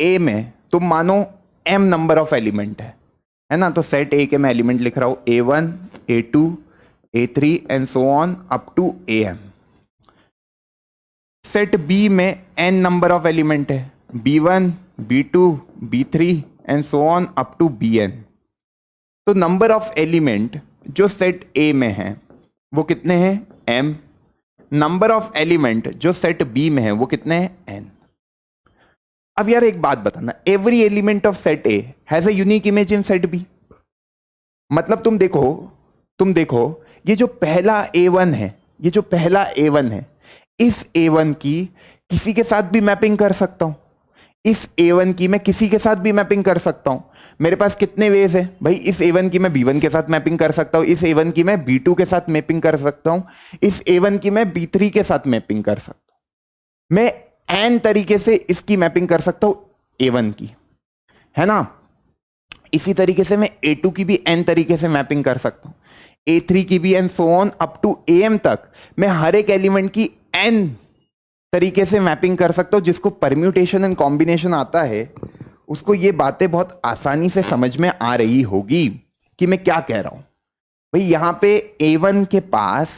[SPEAKER 1] ए में तुम मानो m नंबर ऑफ एलिमेंट है ना, तो सेट ए के मैं एलिमेंट लिख रहा हूं a1 a2 a3 and so on up to am। Set B में n नंबर ऑफ एलिमेंट है, b1 b2 b3 and so on up to bn। तो नंबर ऑफ एलिमेंट जो सेट ए में है वो कितने हैं, m। नंबर ऑफ एलिमेंट जो सेट बी में है वो कितने हैं, n। अब यार एक बात बताना, every element of set A has a unique image in set B. मतलब तुम देखो ये जो पहला a1 है, इस a1 की किसी के साथ भी मैपिंग कर सकता हूं। इस A1 की मैं किसी के साथ भी मैपिंग कर सकता हूं। मेरे पास कितने वेज है भाई, इस A1 की मैं B1 के साथ मैपिंग कर सकता हूं, इस A1 की मैं B2 के साथ मैपिंग कर सकता हूं, इस A1 की मैं B3 के साथ मैपिंग कर सकता हूं। मैं n तरीके से इसकी मैपिंग कर सकता हूं A1 की, है ना। इसी तरीके से मैं A2 की भी n तरीके से मैपिंग कर सकता हूं, A3 की भी, and so on up to AM तक। मैं हर एक एलिमेंट की n तरीके से मैपिंग कर सकता हूं। जिसको परम्यूटेशन एंड कॉम्बिनेशन आता है उसको ये बातें बहुत आसानी से समझ में आ रही होगी कि मैं क्या कह रहा हूं। भाई यहां पे A1 के पास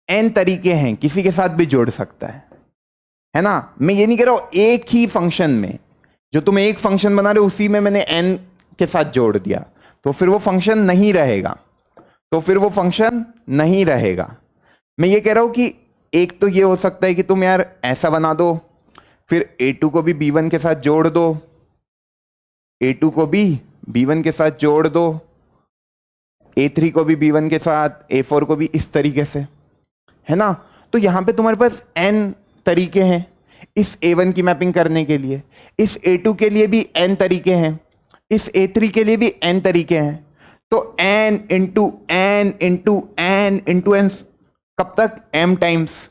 [SPEAKER 1] n तरीके हैं, किसी के साथ भी जोड़ सकता है ना। मैं ये नहीं कह रहा हूं एक ही फंक्शन में, जो तुम एक फंक्शन बना रहे हो उसी में मैंने n के साथ जोड़ दिया तो फिर वो फंक्शन नहीं रहेगा, मैं ये कह रहा हूं कि एक तो ये हो सकता है कि तुम यार ऐसा बना दो, फिर A2 को भी B1 के साथ जोड़ दो, A2 को भी B1 के साथ जोड़ दो, A3 को भी B1 के साथ, A4 को भी, इस तरीके से, है ना। तो यहां पे तुम्हारे पास n तरीके हैं इस A1 की मैपिंग करने के लिए, इस A2 के लिए भी n तरीके हैं, इस A3 के लिए भी n तरीके हैं। तो n into n into n into n, कब तक, m टाइम्स,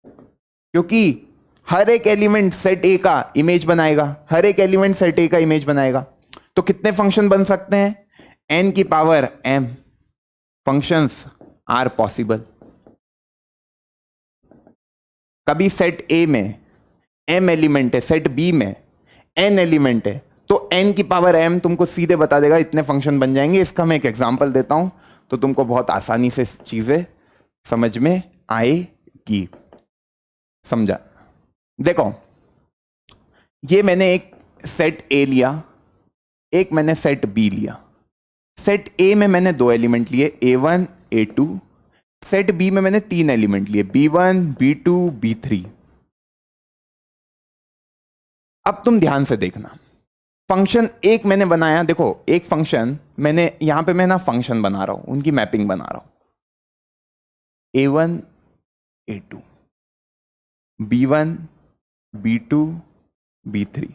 [SPEAKER 1] क्योंकि हर एक एलिमेंट सेट A का इमेज बनाएगा, तो कितने फंक्शन बन सकते हैं, n की power m functions are possible. कभी सेट A में m एलिमेंट है, सेट B में n एलिमेंट है, तो n की पावर m तुमको सीधे बता देगा इतने फंक्शन बन जाएंगे। इसका मैं एक एग्जांपल देता हूं तो तुमको बहुत आसानी से चीजें समझ में आएगी। समझा? देखो, ये मैंने एक सेट A लिया, एक मैंने सेट B लिया। सेट A में मैंने 2 एलिमेंट लिए, A1 A2। सेट B में मैंने 3 एलिमेंट लिए, B1 B2 B3। अब तुम ध्यान से देखना, फंक्शन एक मैंने बनाया, देखो एक फंक्शन मैंने यहां पे मैं ना फंक्शन बना रहा हूं, उनकी मैपिंग बना रहा हूं, A1 A2 B1 B2 B3।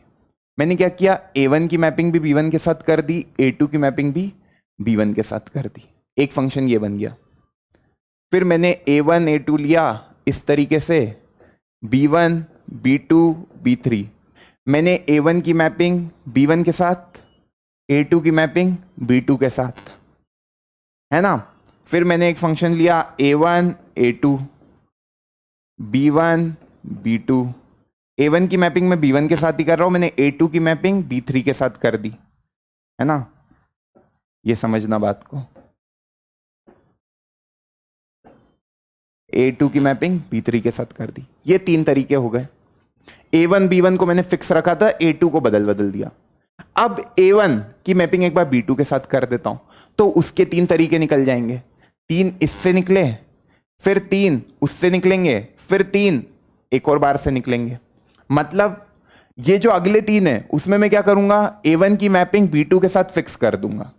[SPEAKER 1] मैंने क्या किया, A1 की मैपिंग भी B1 के साथ कर दी, A2 की मैपिंग भी B1 के साथ कर दी, एक फंक्शन ये बन गया। फिर मैंने A1 A2 लिया इस तरीके से, B1 B2 B3। मैंने A1 की मैपिंग B1 के साथ, A2 की मैपिंग B2 के साथ, है ना। फिर मैंने एक फंक्शन लिया A1 A2 B1 B2। A1 की मैपिंग मैं B1 के साथ ही कर रहा हूं, मैंने A2 की मैपिंग B3 के साथ कर दी, है ना। ये समझना बात को, A2 की मैपिंग B3 के साथ कर दी। ये 3 तरीके हो गए। A1 B1 को मैंने फिक्स रखा था, A2 को बदल दिया। अब A1 की मैपिंग एक बार B2 के साथ कर देता हूं तो उसके 3 तरीके निकल जाएंगे। 3 इससे निकले, फिर 3 उससे निकलेंगे, फिर 3 एक और बार से निकलेंगे। मतलब ये जो अगले 3 है उसमें मैं क्या करूंगा, A1 की मैपिंग B2 के साथ फिक्स कर दूंगा।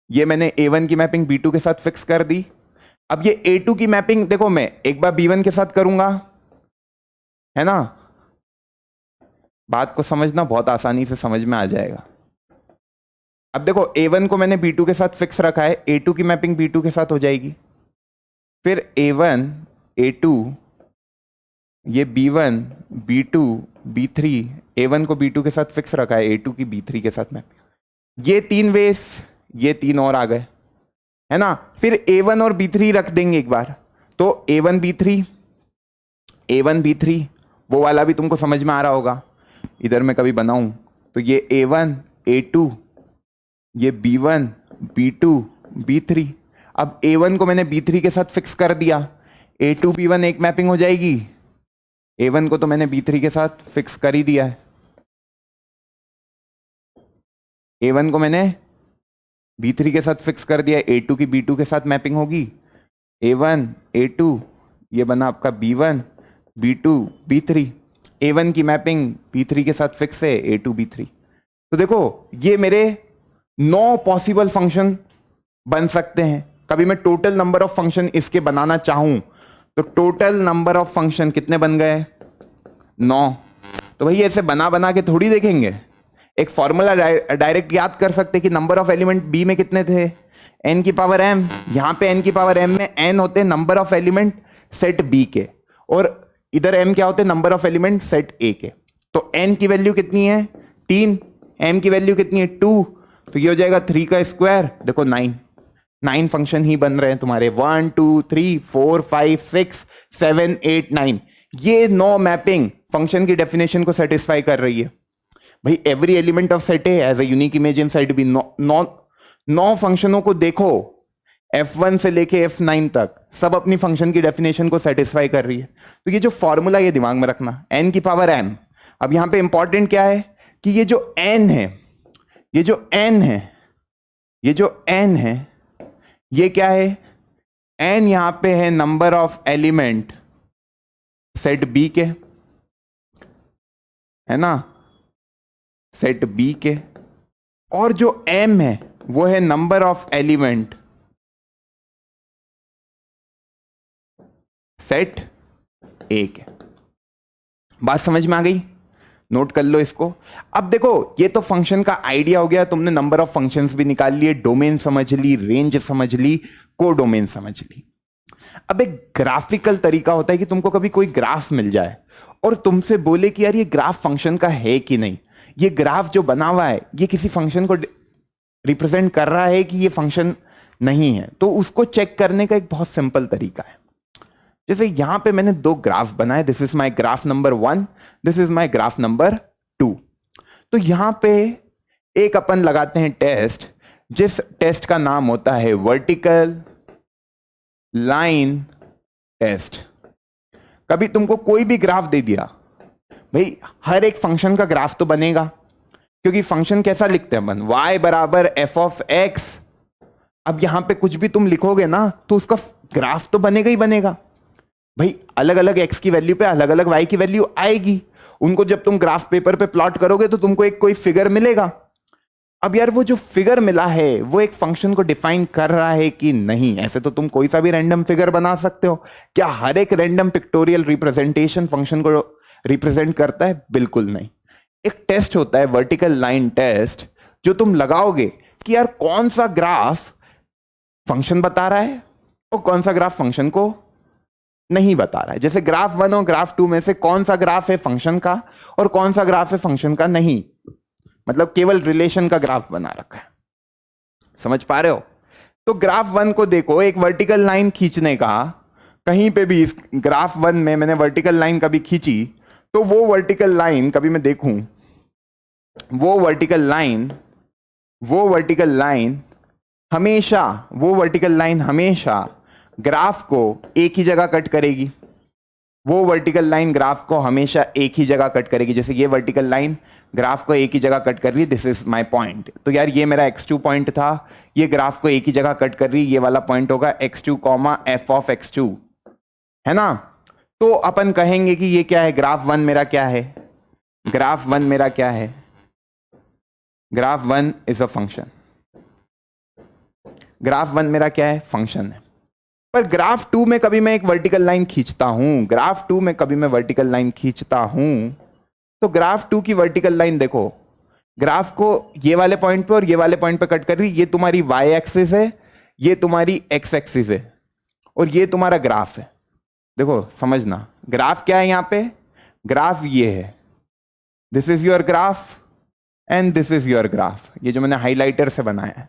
[SPEAKER 1] ये मैंने A1 की मैपिंग B2 के साथ फिक्स कर दी। अब ये A2 की मैपिंग देखो मैं एक बार B1 के साथ करूंगा, है ना। बात को समझना, बहुत आसानी से समझ में आ जाएगा। अब देखो A1 को मैंने B2 के साथ फिक्स रखा है, A2 की मैपिंग B2 के साथ हो जाएगी। फिर A1 A2, ये B1 B2 B3, A1 को B2 के साथ फिक्स रखा है, A2 की B3 के साथ मैपिंग। ये 3 वेस, ये 3 और आ गए, है ना। फिर A1 और B3 रख देंगे एक बार, तो A1 B3 वो वाला भी तुमको समझ में आ रहा होगा। इधर मैं कभी बनाऊं तो ये A1 A2, ये B1 B2 B3। अब A1 को मैंने B3 के साथ फिक्स कर दिया, A2 B1 एक मैपिंग हो जाएगी। A1 को तो मैंने B3 के साथ फिक्स कर ही दिया है, A1 को मैंने B3 के साथ फिक्स कर दिया, A2 की B2 के साथ मैपिंग होगी, A1 A2, ये बना आपका B1 B2 B3। A1 की मैपिंग B3 के साथ फिक्स है, A2 B3। तो देखो ये मेरे 9 पॉसिबल फंक्शन बन सकते हैं। कभी मैं टोटल नंबर ऑफ फंक्शन इसके बनाना चाहूं तो टोटल नंबर ऑफ फंक्शन कितने बन गए? 9। तो भैया ऐसे बना बना के थोड़ी देखेंगे, एक फॉर्मूला डायरेक्ट याद कर सकते कि नंबर ऑफ एलिमेंट बी में कितने थे, n की पावर m। यहां पे n की पावर m में n होते number of element set b के, और इधर m क्या होते number of element set a के। तो n की वैल्यू कितनी है? 3। m की वैल्यू कितनी है? 2। तो ये हो जाएगा 3 का स्क्वायर, देखो 9 फंक्शन ही बन रहे हैं तुम्हारे, 1 2 3 4 5 6 7 8 9। ये 9 मैपिंग फंक्शन की डेफिनेशन को सेटिस्फाई कर रही है। भाई every element of set A has a unique image in set B. 9 फंक्शनों को देखो, F1 से लेके F9 तक सब अपनी फंक्शन की डेफिनेशन को सेटिस्फाई कर रही है। तो ये जो फॉर्मूला ये दिमाग में रखना, n की पावर m। अब यहां पे इंपॉर्टेंट क्या है कि ये जो n है, ये जो n है, ये जो n है, ये क्या है? n यहां पे है number of element set b के, है ना, सेट b के। और जो m है वो है number of element set a के। बात समझ में आ गई? नोट कर लो इसको। अब देखो ये तो फंक्शन का आइडिया हो गया, तुमने नंबर ऑफ फंक्शंस भी निकाल लिए, डोमेन समझ ली, रेंज समझ ली, कोडोमेन समझ ली। अब एक ग्राफिकल तरीका होता है कि तुमको कभी कोई ग्राफ मिल जाए और तुमसे बोले कि यार ये ग्राफ फंक्शन का है कि नहीं, ये ग्राफ जो बना हुआ है ये किसी फंक्शन को रिप्रेजेंट कर रहा है कि ये फंक्शन नहीं है। तो उसको चेक करने का एक बहुत सिंपल तरीका है। जैसे यहां पे मैंने 2 ग्राफ बनाए, this is my graph number 1, this is my graph number 2। तो यहां पे एक अपन लगाते हैं टेस्ट, जिस टेस्ट का नाम होता है वर्टिकल लाइन टेस्ट। कभी तुमको कोई भी ग्राफ दे दिया, भाई हर एक फंक्शन का ग्राफ तो बनेगा, क्योंकि फंक्शन कैसा लिखते हैं अपन, y बराबर f ऑफ x। अब यहां पे कुछ भी तुम लिखोगे ना तो उसका ग्राफ तो बनेगा ही बनेगा। भाई अलग अलग x की वैल्यू पे अलग अलग y की वैल्यू आएगी, उनको जब तुम ग्राफ पेपर पे प्लॉट करोगे तो तुमको एक कोई फिगर मिलेगा। अब यार वो जो फिगर मिला है वो एक फंक्शन को डिफाइन कर रहा है कि नहीं? ऐसे तो तुम कोई सा भी रैंडम फिगर बना सकते हो, क्या हर एक रैंडम पिक्टोरियल रिप्रेजेंटेशन फंक्शन को रिप्रेजेंट करता है? बिल्कुल नहीं। एक टेस्ट होता है वर्टिकल लाइन टेस्ट, जो तुम लगाओगे कि यार कौन सा ग्राफ फंक्शन बता रहा है और कौन सा ग्राफ फंक्शन को नहीं बता रहा है। जैसे ग्राफ 1 और ग्राफ 2 में से कौन सा ग्राफ है फंक्शन का और कौन सा ग्राफ है फंक्शन का नहीं, मतलब केवल रिलेशन का ग्राफ बना रखा है। समझ पा रहे हो? तो ग्राफ 1 को देखो, एक वर्टिकल लाइन खींचने का, कहीं पे भी इस ग्राफ 1 में मैंने वर्टिकल लाइन कभी खींची तो वो वर्टिकल लाइन कभी मैं देखूं, वो वर्टिकल लाइन हमेशा ग्राफ को एक ही जगह कट करेगी। वो वर्टिकल लाइन ग्राफ को हमेशा एक ही जगह कट करेगी। जैसे ये वर्टिकल लाइन ग्राफ को एक ही जगह कट कर रही है, दिस इज माय पॉइंट। तो यार ये मेरा x2 पॉइंट था, ये ग्राफ को एक ही जगह कट कर रही है, ये वाला पॉइंट होगा x2 f ऑफ x2, है ना। तो अपन कहेंगे कि ये क्या है, ग्राफ 1 मेरा क्या है, ग्राफ 1 मेरा क्या है, graph 1 is a function. Graph 1 मेरा क्या है, फंक्शन है। पर ग्राफ 2 में कभी मैं एक वर्टिकल लाइन खींचता हूं, ग्राफ 2 में कभी मैं वर्टिकल लाइन खींचता हूं, तो ग्राफ 2 की वर्टिकल लाइन देखो, ग्राफ को ये वाले पॉइंट पे और ये वाले पॉइंट पे कट कर रही। ये तुम्हारी y एक्सिस है, ये तुम्हारी x एक्सिस है, और ये तुम्हारा ग्राफ है। देखो समझना, ग्राफ क्या है यहां पे, ग्राफ ये है, this is your graph and this is your graph, ये जो मैंने हाइलाइटर से बनाया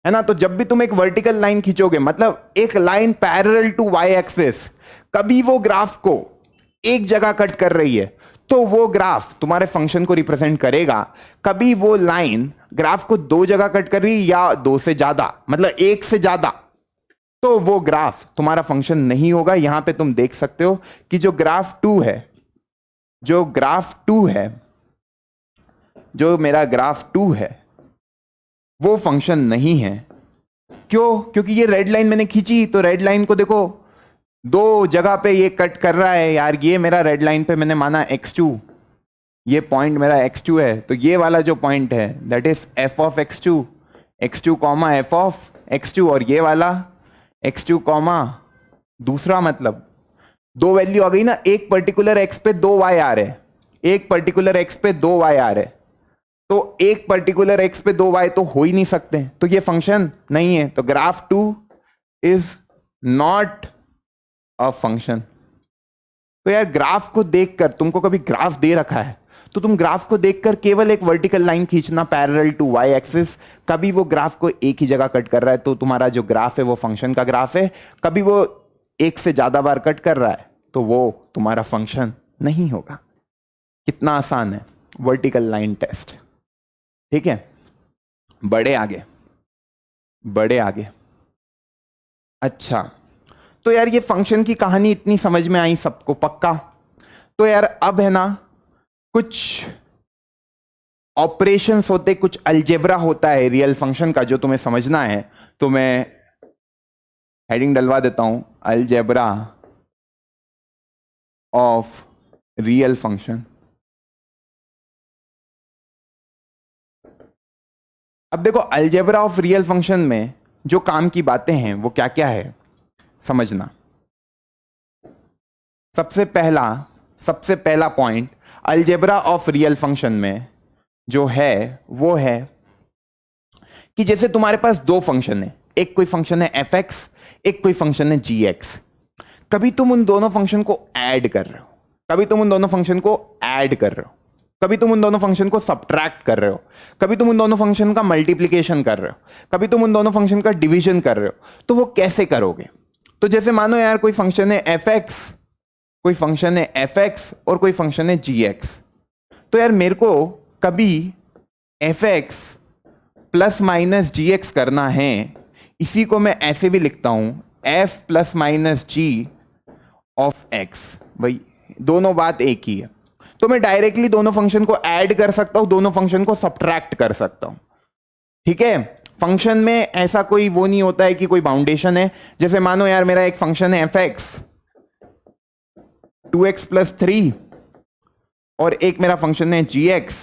[SPEAKER 1] है ना। तो जब भी तुम एक वर्टिकल लाइन खींचोगे, मतलब एक line parallel to y axis, कभी वो ग्राफ को एक जगह कट कर रही है तो वो ग्राफ तुम्हारे फंक्शन को रिप्रेजेंट करेगा। कभी वो लाइन ग्राफ को 2 जगह कट कर रही है या 2 से ज्यादा, मतलब 1 से ज्यादा, तो वो ग्राफ तुम्हारा फंक्शन नहीं होगा। यहां पे तुम देख सकते हो कि जो ग्राफ 2 है, जो मेरा ग्राफ 2 है वो फंक्शन नहीं है। क्यों? क्योंकि ये रेड लाइन मैंने खींची, तो रेड लाइन को देखो 2 जगह पे ये कट कर रहा है। यार ये मेरा रेड लाइन पे मैंने माना x2, ये पॉइंट मेरा x2 है, तो ये वाला जो पॉइंट है that is f of x2, f of x2, और ये वाला x2 दूसरा, मतलब दो वैल्यू आ गई ना, एक पर्टिकुलर एक्स पे दो वाई आ रहे हैं, एक पर्टिकुलर एक्स पे दो वाई आ रहे हैं, तो एक पर्टिकुलर एक्स पे दो वाई तो हो ही नहीं सकते, तो ये फंक्शन नहीं है, तो graph 2 is not a function. तो यार ग्राफ को देखकर, तुमको कभी ग्राफ दे रखा है तो तुम ग्राफ को देखकर केवल एक वर्टिकल लाइन खींचना पैरेलल टू वाई एक्सिस, कभी वो ग्राफ को एक ही जगह कट कर रहा है तो तुम्हारा जो ग्राफ है वो फंक्शन का ग्राफ है, कभी वो एक से ज्यादा बार कट कर रहा है तो वो तुम्हारा फंक्शन नहीं होगा। कितना आसान है वर्टिकल लाइन टेस्ट। ठीक है, बड़े आगे, बड़े आगे। अच्छा, तो यार ये फंक्शन की कहानी इतनी समझ में आई सबको पक्का? तो यार अब है ना, कुछ ऑपरेशंस होते, कुछ अलजेब्रा होता है रियल फंक्शन का जो तुम्हें समझना है, तो मैं हेडिंग डलवा देता हूं, अलजेब्रा ऑफ रियल फंक्शन। अब देखो अलजेब्रा ऑफ रियल फंक्शन में जो काम की बातें हैं वो क्या क्या है समझना। सबसे पहला point algebra of real function में जो है वो है कि जैसे तुम्हारे पास दो फंक्शन है, एक कोई फंक्शन है एफ एक्स, एक कोई फंक्शन है जी एक्स। कभी तुम उन दोनों फंक्शन को ऐड कर रहे हो, कभी तुम उन दोनों फंक्शन को ऐड कर रहे हो, कभी तुम उन दोनों फंक्शन को सब्ट्रैक्ट कर रहे हो, कभी तुम उन दोनों फंक्शन का मल्टीप्लीकेशन कर रहे हो, कभी तुम उन दोनों फंक्शन का डिवीजन कर रहे हो। तो वो कैसे करोगे? तो जैसे मानो यार कोई फंक्शन है एफ एक्स, कोई फंक्शन है एफ एक्स और कोई फंक्शन है जी एक्स। तो यार मेरे को कभी f x plus minus g x करना है, इसी को मैं ऐसे भी लिखता हूं f plus minus g of x. भाई दोनों बात एक ही है, तो मैं डायरेक्टली दोनों फंक्शन को ऐड कर सकता हूं, दोनों फंक्शन को सब्ट्रैक्ट कर सकता हूं। ठीक है, फंक्शन में ऐसा कोई वो नहीं होता है कि कोई बाउंडेशन है। जैसे मानो यार मेरा एक फंक्शन है एफ एक्स 2x प्लस 3 और एक मेरा फंक्शन है जी एक्स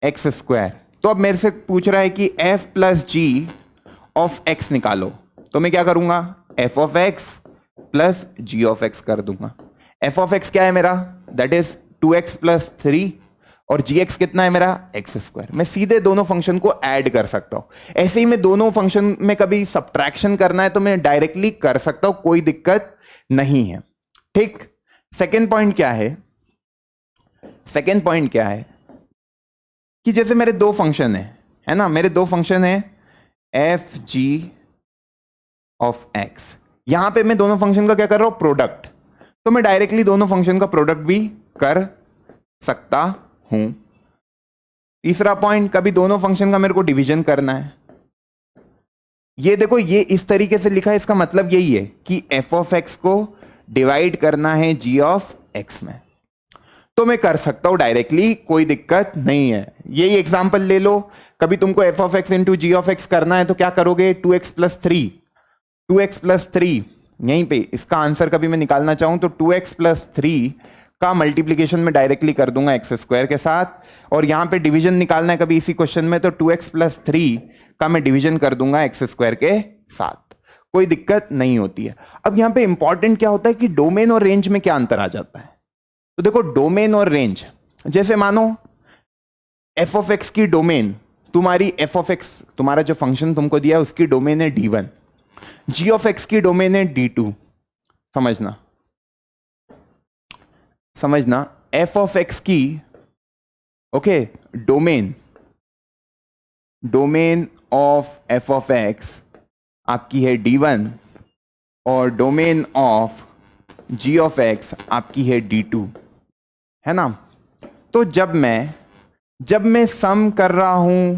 [SPEAKER 1] एक्स स्क्वायर। तो अब मेरे से पूछ रहा है कि f plus g of x निकालो, तो मैं क्या करूंगा, f of x plus g of x कर दूंगा। f ऑफ एक्स क्या है मेरा, दैट इज 2x प्लस 3 और जी एक्स कितना है मेरा एक्स स्क्वायर। मैं सीधे दोनों फंक्शन को ऐड कर सकता हूं। ऐसे ही मैं दोनों फंक्शन में कभी सब्ट्रैक्शन करना है तो मैं डायरेक्टली कर सकता हूं, कोई दिक्कत नहीं है। ठीक, सेकेंड पॉइंट क्या है, सेकेंड पॉइंट क्या है कि जैसे मेरे दो फंक्शन है ना, मेरे दो फंक्शन है एफ जी ऑफ एक्स, यहां पे मैं दोनों फंक्शन का क्या कर रहा हूं, प्रोडक्ट। तो मैं डायरेक्टली दोनों फंक्शन का प्रोडक्ट भी कर सकता हूं। तीसरा पॉइंट, कभी दोनों फंक्शन का मेरे को डिवीजन करना है। ये देखो, ये इस तरीके से लिखा है, इसका मतलब यही है कि एफ ऑफ एक्स को डिवाइड करना है जी ऑफ एक्स में, तो मैं कर सकता हूं डायरेक्टली, कोई दिक्कत नहीं है। यही एग्जांपल ले लो, कभी तुमको f of x into g of x करना है तो क्या करोगे, 2x प्लस 3, 2x प्लस 3 यहीं पे इसका आंसर कभी मैं निकालना चाहूं तो 2x प्लस 3 का मल्टीप्लीकेशन में डायरेक्टली कर दूंगा एक्स स्क्वायर के साथ, और यहां पे डिवीजन निकालना है कभी इसी क्वेश्चन में, तो 2x प्लस 3 का मैं डिवीजन कर दूंगा एक्स स्क्वायर के साथ, कोई दिक्कत नहीं होती है। अब यहां पे इंपॉर्टेंट क्या होता है कि डोमेन और रेंज में क्या अंतर आ जाता है। तो देखो डोमेन और रेंज, जैसे मानो एफ ऑफ एक्स की डोमेन, तुम्हारी एफ ऑफ एक्स, तुम्हारा जो फंक्शन तुमको दिया है उसकी डोमेन है d1, जी ऑफ एक्स की डोमेन है d2। समझना समझना, एफ ऑफ एक्स की okay domain, domain of f of x आपकी है d1 और domain of g of x आपकी है d2, है ना। तो जब मैं सम कर रहा हूं,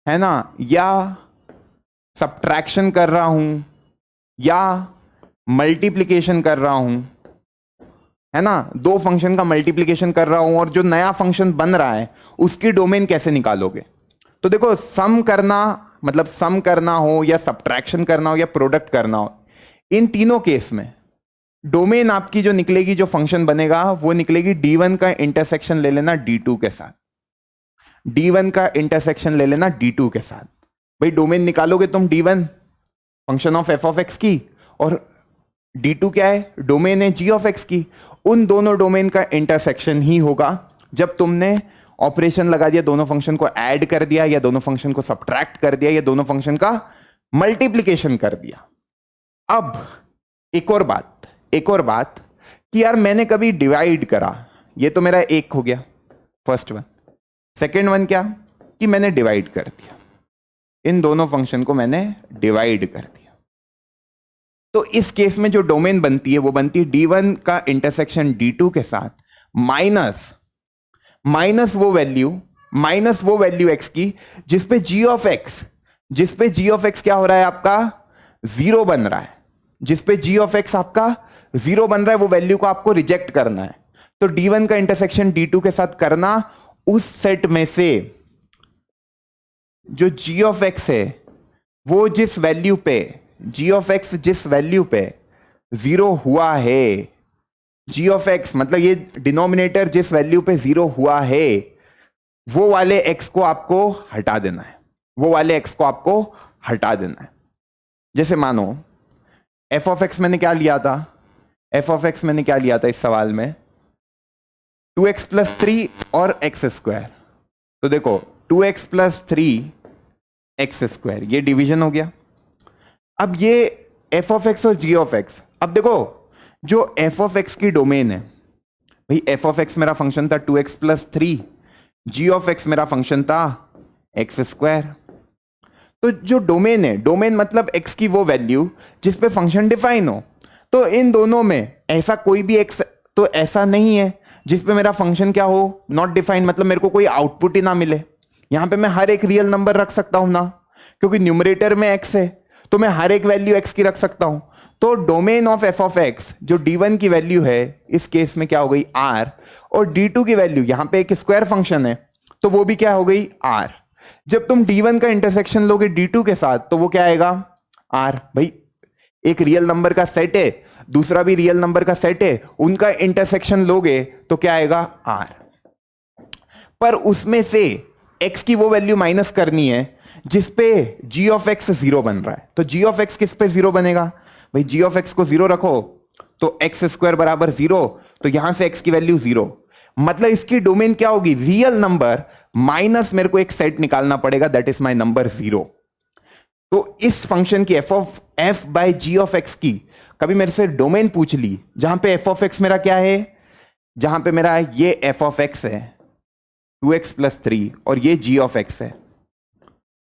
[SPEAKER 1] है ना, या सब्ट्रैक्शन कर रहा हूं या मल्टीप्लिकेशन कर रहा हूं, है ना, दो फंक्शन का मल्टीप्लिकेशन कर रहा हूं और जो नया फंक्शन बन रहा है उसकी डोमेन कैसे निकालोगे। तो देखो सम करना, मतलब सम करना हो या सब्ट्रैक्शन करना हो या प्रोडक्ट करना हो, इन तीनों केस में डोमेन आपकी जो निकलेगी, जो फंक्शन बनेगा वो निकलेगी d1 का इंटरसेक्शन ले लेना d2 के साथ, d1 का इंटरसेक्शन ले लेना d2 के साथ। भाई डोमेन निकालोगे तुम d1 function of f of x की, और D2 क्या है, डोमेन है जी ऑफ एक्स की, उन दोनों डोमेन का इंटरसेक्शन ही होगा जब तुमने ऑपरेशन लगा दिया, दोनों फंक्शन को ऐड कर दिया या दोनों फंक्शन को सब्ट्रैक्ट कर दिया या दोनों फंक्शन का मल्टीप्लीकेशन कर दिया। अब एक और बात कि यार मैंने कभी डिवाइड करा, ये तो मेरा एक हो गया फर्स्ट वन। सेकेंड वन क्या कि मैंने डिवाइड कर दिया, इन दोनों फंक्शन को मैंने डिवाइड कर दिया। तो इस केस में जो डोमेन बनती है वो बनती है D1 का इंटरसेक्शन D2 के साथ माइनस वो वैल्यू x की जिस पे g ऑफ x क्या हो रहा है आपका, जीरो बन रहा है, जिस पे g ऑफ x आपका जीरो बन रहा है, वो वैल्यू को आपको रिजेक्ट करना है। तो D1 का इंटरसेक्शन D2 के साथ करना, उस सेट में से जो g ऑफ x है वो जिस वैल्यू पे जीरो हुआ है, g ऑफ x मतलब ये डिनोमिनेटर जिस वैल्यू पे जीरो हुआ है वो वाले x को आपको हटा देना है। जैसे मानो f ऑफ x मैंने क्या लिया था इस सवाल में 2x प्लस 3 और x²। तो देखो 2x प्लस 3x², ये डिवीजन हो गया। अब ये f ऑफ x और g ऑफ x, अब देखो जो f ऑफ x की डोमेन है भाई, f ऑफ x मेरा फंक्शन था 2x plus 3, g of x मेरा फंक्शन था x²। तो जो डोमेन है, डोमेन मतलब x की वो वैल्यू जिस पे फंक्शन डिफाइन हो। तो इन दोनों में ऐसा कोई भी x तो ऐसा नहीं है जिस पे मेरा फंक्शन क्या हो, नॉट डिफाइंड, मतलब मेरे को कोई आउटपुट ही ना मिले। यहां पे मैं हर एक रियल नंबर रख सकता हूं ना, क्योंकि न्यूमरेटर में x है तो मैं हर एक वैल्यू x की रख सकता हूं। तो domain of f of x जो D1 की वैल्यू है इस केस में क्या हो गई r, और D2 की वैल्यू यहां पे एक स्क्वायर फंक्शन है तो वो भी क्या हो गई r। जब तुम D1 का इंटरसेक्शन लोगे D2 के साथ तो वो क्या आएगा r। भाई एक रियल नंबर का सेट है, दूसरा भी रियल नंबर का सेट है, उनका इंटरसेक्शन लोगे तो क्या आएगा r। पर उसमें से x की वो वैल्यू माइनस करनी है जिस पे g ऑफ x जीरो बन रहा है। तो g ऑफ x किस पे जीरो बनेगा भाई, g ऑफ x को जीरो रखो तो x² बराबर जीरो, तो यहां से x की वैल्यू जीरो, मतलब इसकी डोमेन क्या होगी, रियल नंबर माइनस मेरे को एक सेट निकालना पड़ेगा, that is my number zero. तो इस फंक्शन की f by g of x की कभी मेरे से डोमेन पूछ ली जहां पे f ऑफ x मेरा क्या है, जहां पे मेरा ये f ऑफ x है 2x प्लस 3 और ये g ऑफ x है,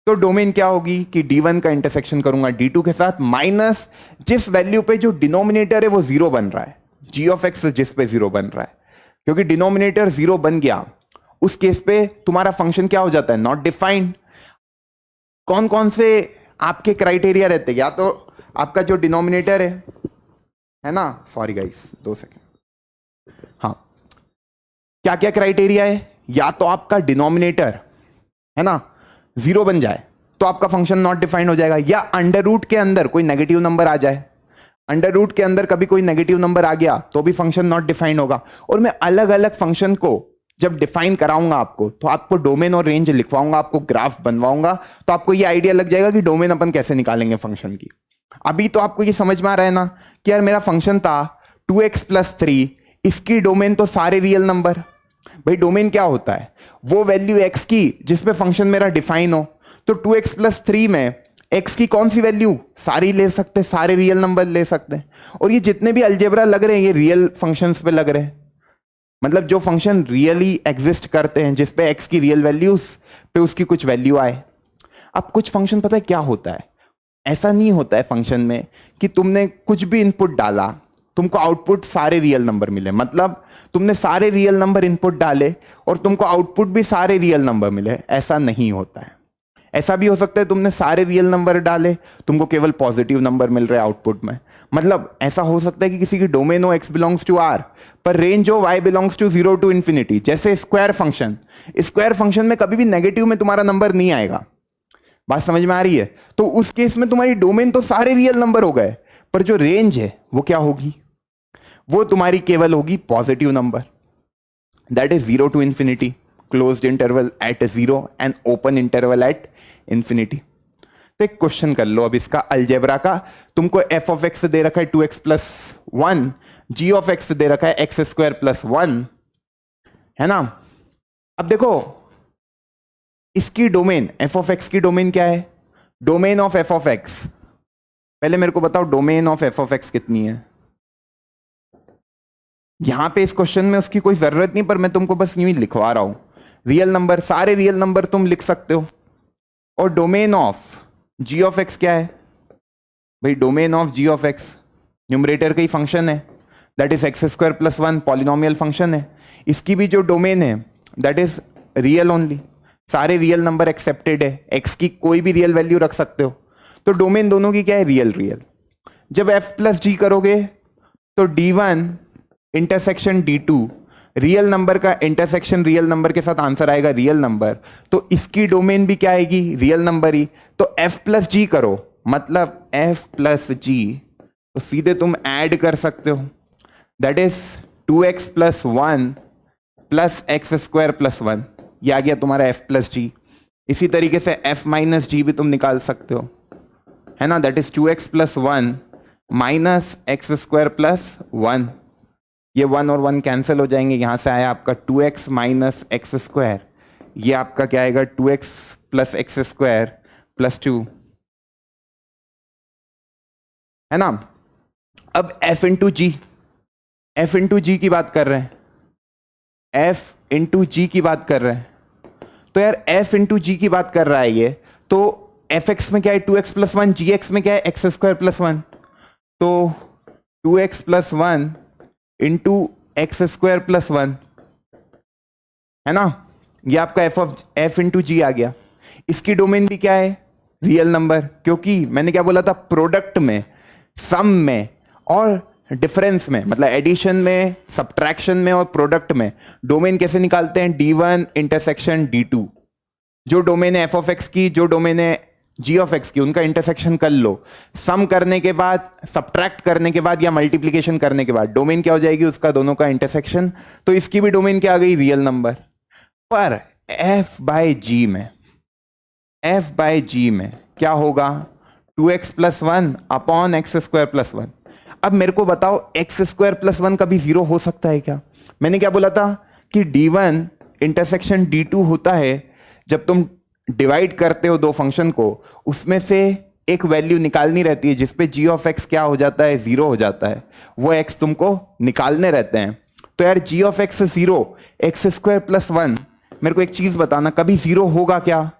[SPEAKER 1] तो डोमेन क्या होगी कि D1 का इंटरसेक्शन करूंगा D2 के साथ माइनस जिस वैल्यू पे जो डिनोमिनेटर है वो जीरो बन रहा है, g ऑफ x जिस पे जीरो बन रहा है, क्योंकि डिनोमिनेटर जीरो बन गया उस केस पे तुम्हारा फंक्शन क्या हो जाता है, नॉट डिफाइंड। कौन कौन से आपके क्राइटेरिया रहते हैं, या तो आपका जो डिनोमिनेटर है ना, सॉरी गाइस 2 सेकेंड, हाँ क्या क्या क्राइटेरिया है, या तो आपका डिनोमिनेटर है ना जीरो बन जाए तो आपका फंक्शन नॉट डिफाइंड हो जाएगा, या अंडर रूट के अंदर कोई नेगेटिव नंबर आ जाए, अंडर रूट के अंदर कभी कोई नेगेटिव नंबर आ गया तो भी फंक्शन नॉट डिफाइंड होगा। और मैं अलग अलग फंक्शन को जब डिफाइन कराऊंगा आपको तो आपको डोमेन और रेंज लिखवाऊंगा, आपको ग्राफ बनवाऊंगा, तो आपको ये आइडिया लग जाएगा कि डोमेन अपन कैसे निकालेंगे फंक्शन की। अभी तो आपको ये समझ में आ रहा है ना कि यार मेरा फंक्शन था 2x प्लस 3, इसकी डोमेन तो सारे रियल नंबर। भाई डोमेन क्या होता है, वो वैल्यू x की जिस पे फंक्शन मेरा डिफाइन हो। तो 2x प्लस 3 में x की कौन सी वैल्यू, सारी ले सकते, सारे रियल नंबर ले सकते हैं। और ये जितने भी अलजेब्रा लग रहे हैं ये रियल फंक्शंस पे लग रहे हैं, मतलब जो फंक्शन रियली एग्जिस्ट करते हैं जिस पे x की रियल वैल्यूज पे उसकी कुछ वैल्यू आए। अब कुछ फंक्शन पता है क्या होता है, ऐसा नहीं होता है फंक्शन में कि तुमने कुछ भी इनपुट डाला तुमको आउटपुट सारे रियल नंबर मिले, मतलब तुमने सारे रियल नंबर इनपुट डाले और तुमको आउटपुट भी सारे रियल नंबर मिले, ऐसा नहीं होता है। ऐसा भी हो सकता है तुमने सारे रियल नंबर डाले तुमको केवल पॉजिटिव नंबर मिल रहे आउटपुट में। मतलब ऐसा हो सकता है कि किसी की डोमेन हो x बिलोंग्स टू r पर रेंज हो y belongs to 0 to infinity, जैसे स्क्वायर फंक्शन में कभी भी नेगेटिव में तुम्हारा नंबर नहीं आएगा। बात समझ में आ रही है? तो उस केस में तुम्हारी डोमेन तो सारे रियल नंबर हो गए, पर जो रेंज है वो क्या होगी, वो तुम्हारी केवल होगी positive number, that is 0 to infinity, closed interval at 0 and open interval at infinity. तो एक क्वेश्चन कर लो अब इसका अलजेब्रा का। तुमको एफ ऑफ एक्स दे रखा है 2x+1, जी ऑफ एक्स दे रखा है x² + 1, है ना। अब देखो इसकी डोमेन, एफ ऑफ एक्स की डोमेन क्या है, domain of f of x. पहले मेरे को बताओ domain of f of x कितनी है। यहां पे इस क्वेश्चन में उसकी कोई जरूरत नहीं, पर मैं तुमको बस यूं ही लिखवा रहा हूं। रियल नंबर, सारे रियल नंबर तुम लिख सकते हो। और domain of g of x क्या है भाई, domain of g of x numerator का ही फंक्शन है, that is x² + 1, polynomial function है। इसकी भी जो डोमेन है दैट इज रियल ओनली, सारे रियल नंबर एक्सेप्टेड है, x की कोई भी रियल वैल्यू रख सकते हो। तो डोमेन दोनों की क्या है, रियल रियल। जब f+g करोगे तो d1 intersection d2, real number का इंटरसेक्शन रियल नंबर के साथ आंसर आएगा रियल नंबर, तो इसकी डोमेन भी क्या आएगी, रियल नंबर ही। तो f+g करो, मतलब f+g, तो सीधे तुम ऐड कर सकते हो, दैट इज 2x+1 + x² + 1, ये आ गया तुम्हारा f+g। इसी तरीके से f-g भी तुम निकाल सकते हो, है ना, दैट इज 2x+1 - x² + 1। ये 1 और 1 कैंसिल हो जाएंगे, यहां से आया आपका 2x - x², ये आपका क्या आएगा 2x + x² + 2, है ना। अब f × g, f × g की बात कर रहे हैं, f × g की बात कर रहे हैं, तो यार f × g की बात कर रहा है ये, तो fx में क्या है 2x + 1, gx में क्या है x² + 1, तो 2x + 1 × x² + 1, है ना। ये आपका f × g आ गया। इसकी डोमेन भी क्या है, रियल नंबर, क्योंकि मैंने क्या बोला था, प्रोडक्ट में, सम में और डिफरेंस में, मतलब एडिशन में, सब्ट्रैक्शन में और प्रोडक्ट में डोमेन कैसे निकालते हैं, d1 इंटरसेक्शन d2। जो डोमेन है एफ ऑफ एक्स की, जो डोमेन है जी ऑफ एक्स की, उनका इंटरसेक्शन कर लो, सम करने के बाद, सब्ट्रैक्ट करने के बाद या मल्टीप्लीकेशन करने के बाद डोमेन क्या हो जाएगी उसका, दोनों का इंटरसेक्शन। तो इसकी भी डोमेन क्या आ गई, रियल नंबर। पर f/g में, f/g में क्या होगा, 2x + 1 / x² + 1। अब मेरे को बताओ x² + 1 कभी 0 हो सकता है क्या। मैंने क्या बोला था कि d1 इंटरसेक्शन d2 होता है जब तुम डिवाइड करते हो दो फंक्शन को, उसमें से एक वैल्यू निकालनी रहती है जिसपे g ऑफ x क्या हो जाता है, 0 हो जाता है, वो x तुमको निकालने रहते हैं। तो यार g ऑफ x 0, x² + 1, मेरे को एक चीज बताना, कभी 0 होगा क्या।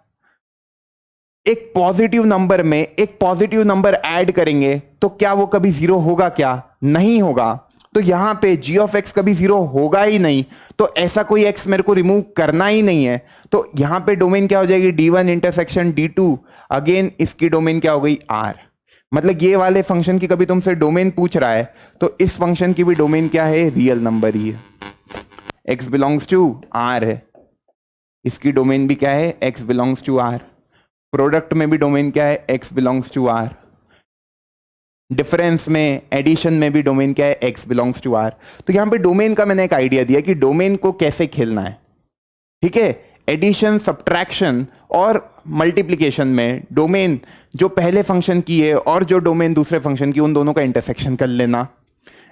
[SPEAKER 1] एक पॉजिटिव नंबर में एक पॉजिटिव नंबर ऐड करेंगे तो क्या वो कभी 0 होगा क्या, नहीं होगा। तो यहां पे g ऑफ x कभी 0 होगा ही नहीं, तो ऐसा कोई x मेरे को रिमूव करना ही नहीं है। तो यहां पे डोमेन क्या हो जाएगी, d1 इंटरसेक्शन d2, अगेन इसकी डोमेन क्या हो गई, r। मतलब ये वाले फंक्शन की कभी तुमसे डोमेन पूछ रहा है तो इस फंक्शन की भी डोमेन क्या है, रियल नंबर ही है, x बिलोंग्स टू r है। इसकी डोमेन भी क्या है, x belongs to r। Product में भी डोमेन क्या है, x belongs to r। Difference में, एडिशन में भी डोमेन क्या है, x बिलोंग्स टू r। तो यहां पे डोमेन का मैंने एक आइडिया दिया कि डोमेन को कैसे खेलना है, ठीक है। एडिशन, सब्ट्रैक्शन और मल्टीप्लिकेशन में डोमेन जो पहले फंक्शन की है और जो डोमेन दूसरे फंक्शन की, उन दोनों का इंटरसेक्शन कर लेना।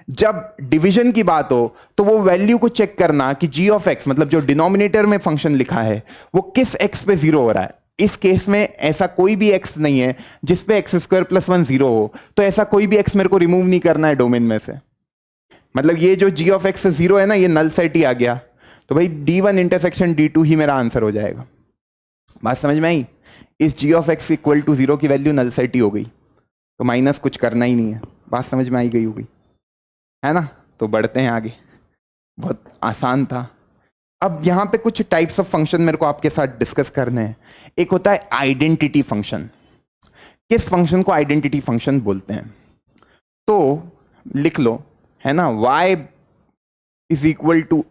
[SPEAKER 1] जब डिवीजन की बात हो तो वो वैल्यू को चेक करना कि g ऑफ x, मतलब जो डिनोमिनेटर में फंक्शन लिखा है वो किस x पे 0 हो रहा है। इस केस में ऐसा कोई भी x नहीं है जिसपे x² + 1 0 हो, तो ऐसा कोई भी x मेरे को रिमूव नहीं करना है डोमेन में से। मतलब ये जो g ऑफ x 0 है ना, ये नल सेट ही आ गया, तो भाई d1 इंटरसेक्शन d2 ही मेरा आंसर हो जाएगा। बात समझ में आई। इस g ऑफ x = 0 की वैल्यू नल सेट ही हो गई, तो माइनस कुछ करना ही नहीं है। बात समझ में आई गई होगी, है ना। तो बढ़ते हैं आगे, बहुत आसान था। अब यहां पे कुछ टाइप्स ऑफ फंक्शन मेरे को आपके साथ डिस्कस करने हैं। एक होता है आइडेंटिटी फंक्शन। किस फंक्शन को आइडेंटिटी फंक्शन बोलते हैं, तो लिख लो, है ना, y =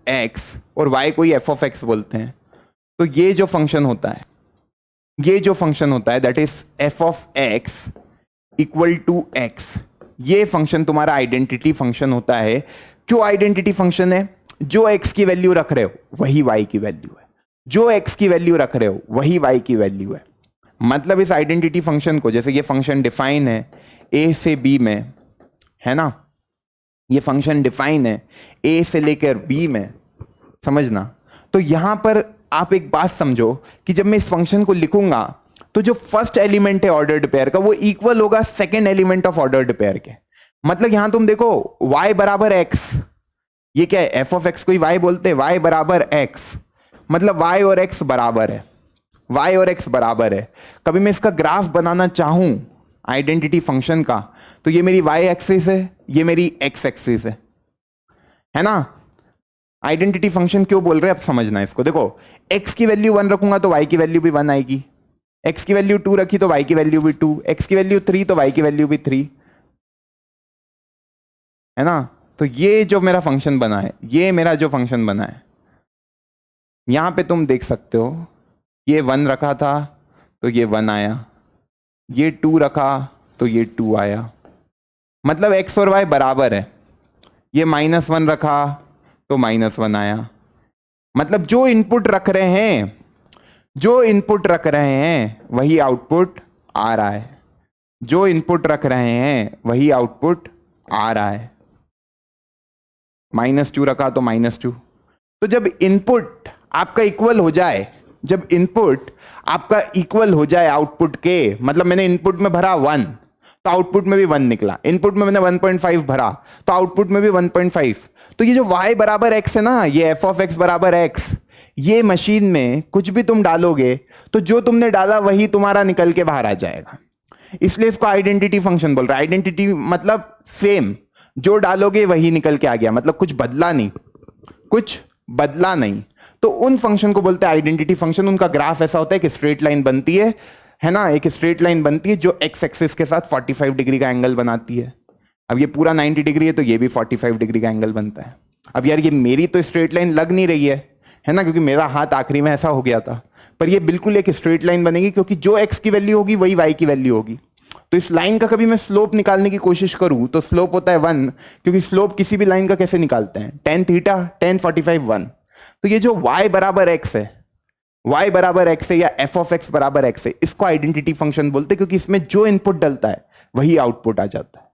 [SPEAKER 1] x और y को ही f ऑफ x बोलते हैं। तो ये जो फंक्शन होता है, ये जो फंक्शन होता है that is f of x = x, ये फंक्शन तुम्हारा आइडेंटिटी फंक्शन होता है। क्यों आइडेंटिटी फंक्शन है, जो x की वैल्यू रख रहे हो वही y की वैल्यू है, जो x की वैल्यू रख रहे हो वही y की वैल्यू है। मतलब इस आइडेंटिटी फंक्शन को, जैसे ये फंक्शन डिफाइन है ए से बी में, है ना, ये फंक्शन डिफाइन है ए से लेकर बी में, समझना। तो यहां पर आप एक बात समझो कि जब मैं इस फंक्शन को लिखूंगा तो जो फर्स्ट एलिमेंट है ऑर्डर्ड पेयर का वो इक्वल होगा second element of ordered pair के। मतलब यहां तुम देखो y बराबर x, ये क्या है, एफ ऑफ एक्स को y बोलते हैं, y बराबर x, मतलब y और x बराबर है, y और x बराबर है। कभी मैं इसका ग्राफ बनाना चाहूं आइडेंटिटी फंक्शन का, तो ये मेरी y एक्सिस है, ये मेरी x एक्सिस है ना। आइडेंटिटी फंक्शन क्यों बोल रहे हैं अब समझना है इसको। देखो x की वैल्यू 1 रखूंगा तो y की वैल्यू भी 1 आएगी, x की वैल्यू 2 रखी तो y की वैल्यू भी 2, x की वैल्यू 3 तो y की वैल्यू भी 3, है ना। तो ये जो मेरा फंक्शन बना है, ये मेरा जो फंक्शन बना है, यहां पे तुम देख सकते हो ये 1 रखा था तो ये 1 आया, ये 2 रखा तो ये 2 आया, मतलब x और y बराबर है। ये -1 रखा तो -1 आया, मतलब जो इनपुट रख रहे हैं, जो इनपुट रख रहे हैं वही आउटपुट आ रहा है, जो इनपुट रख रहे हैं वही आउटपुट आ रहा है। -2 रखा तो -2। तो जब इनपुट आपका इक्वल हो जाए, जब इनपुट आपका इक्वल हो जाए आउटपुट के, मतलब मैंने इनपुट में भरा 1 तो आउटपुट में भी 1 निकला, इनपुट में मैंने 1.5 भरा तो आउटपुट में भी 1.5। तो ये जो y बराबर x है ना, ये एफ ऑफ एक्स बराबर x, ये मशीन में कुछ भी तुम डालोगे तो जो तुमने डाला वही तुम्हारा निकल के बाहर आ जाएगा, इसलिए इसको आइडेंटिटी फंक्शन बोल रहा है। आइडेंटिटी मतलब सेम, जो डालोगे वही निकल के आ गया, मतलब कुछ बदला नहीं, कुछ बदला नहीं। तो उन फंक्शन को बोलते हैं आइडेंटिटी फंक्शन। उनका ग्राफ ऐसा होता है कि स्ट्रेट लाइन बनती है ना, एक स्ट्रेट लाइन बनती है जो एक्स एक्सिस के साथ 45 डिग्री का एंगल बनाती है। अब ये पूरा 90 डिग्री है तो ये भी 45 डिग्री का एंगल बनता है। अब यार ये मेरी तो स्ट्रेट लाइन लग नहीं रही है ना, क्योंकि मेरा हाथ आखिरी में ऐसा हो गया था, पर ये बिल्कुल एक स्ट्रेट लाइन बनेगी क्योंकि जो एक्स की वैल्यू होगी वही वाई की वैल्यू होगी। तो इस लाइन का कभी मैं स्लोप निकालने की कोशिश करूं तो स्लोप होता है 1, क्योंकि स्लोप किसी भी लाइन का कैसे निकालते हैं, tan थीटा tan 45 1। तो ये जो y बराबर x है, y बराबर x है या f ऑफ x बराबर x है, इसको आइडेंटिटी फंक्शन बोलते हैं, क्योंकि इसमें जो इनपुट डलता है वही आउटपुट आ जाता है।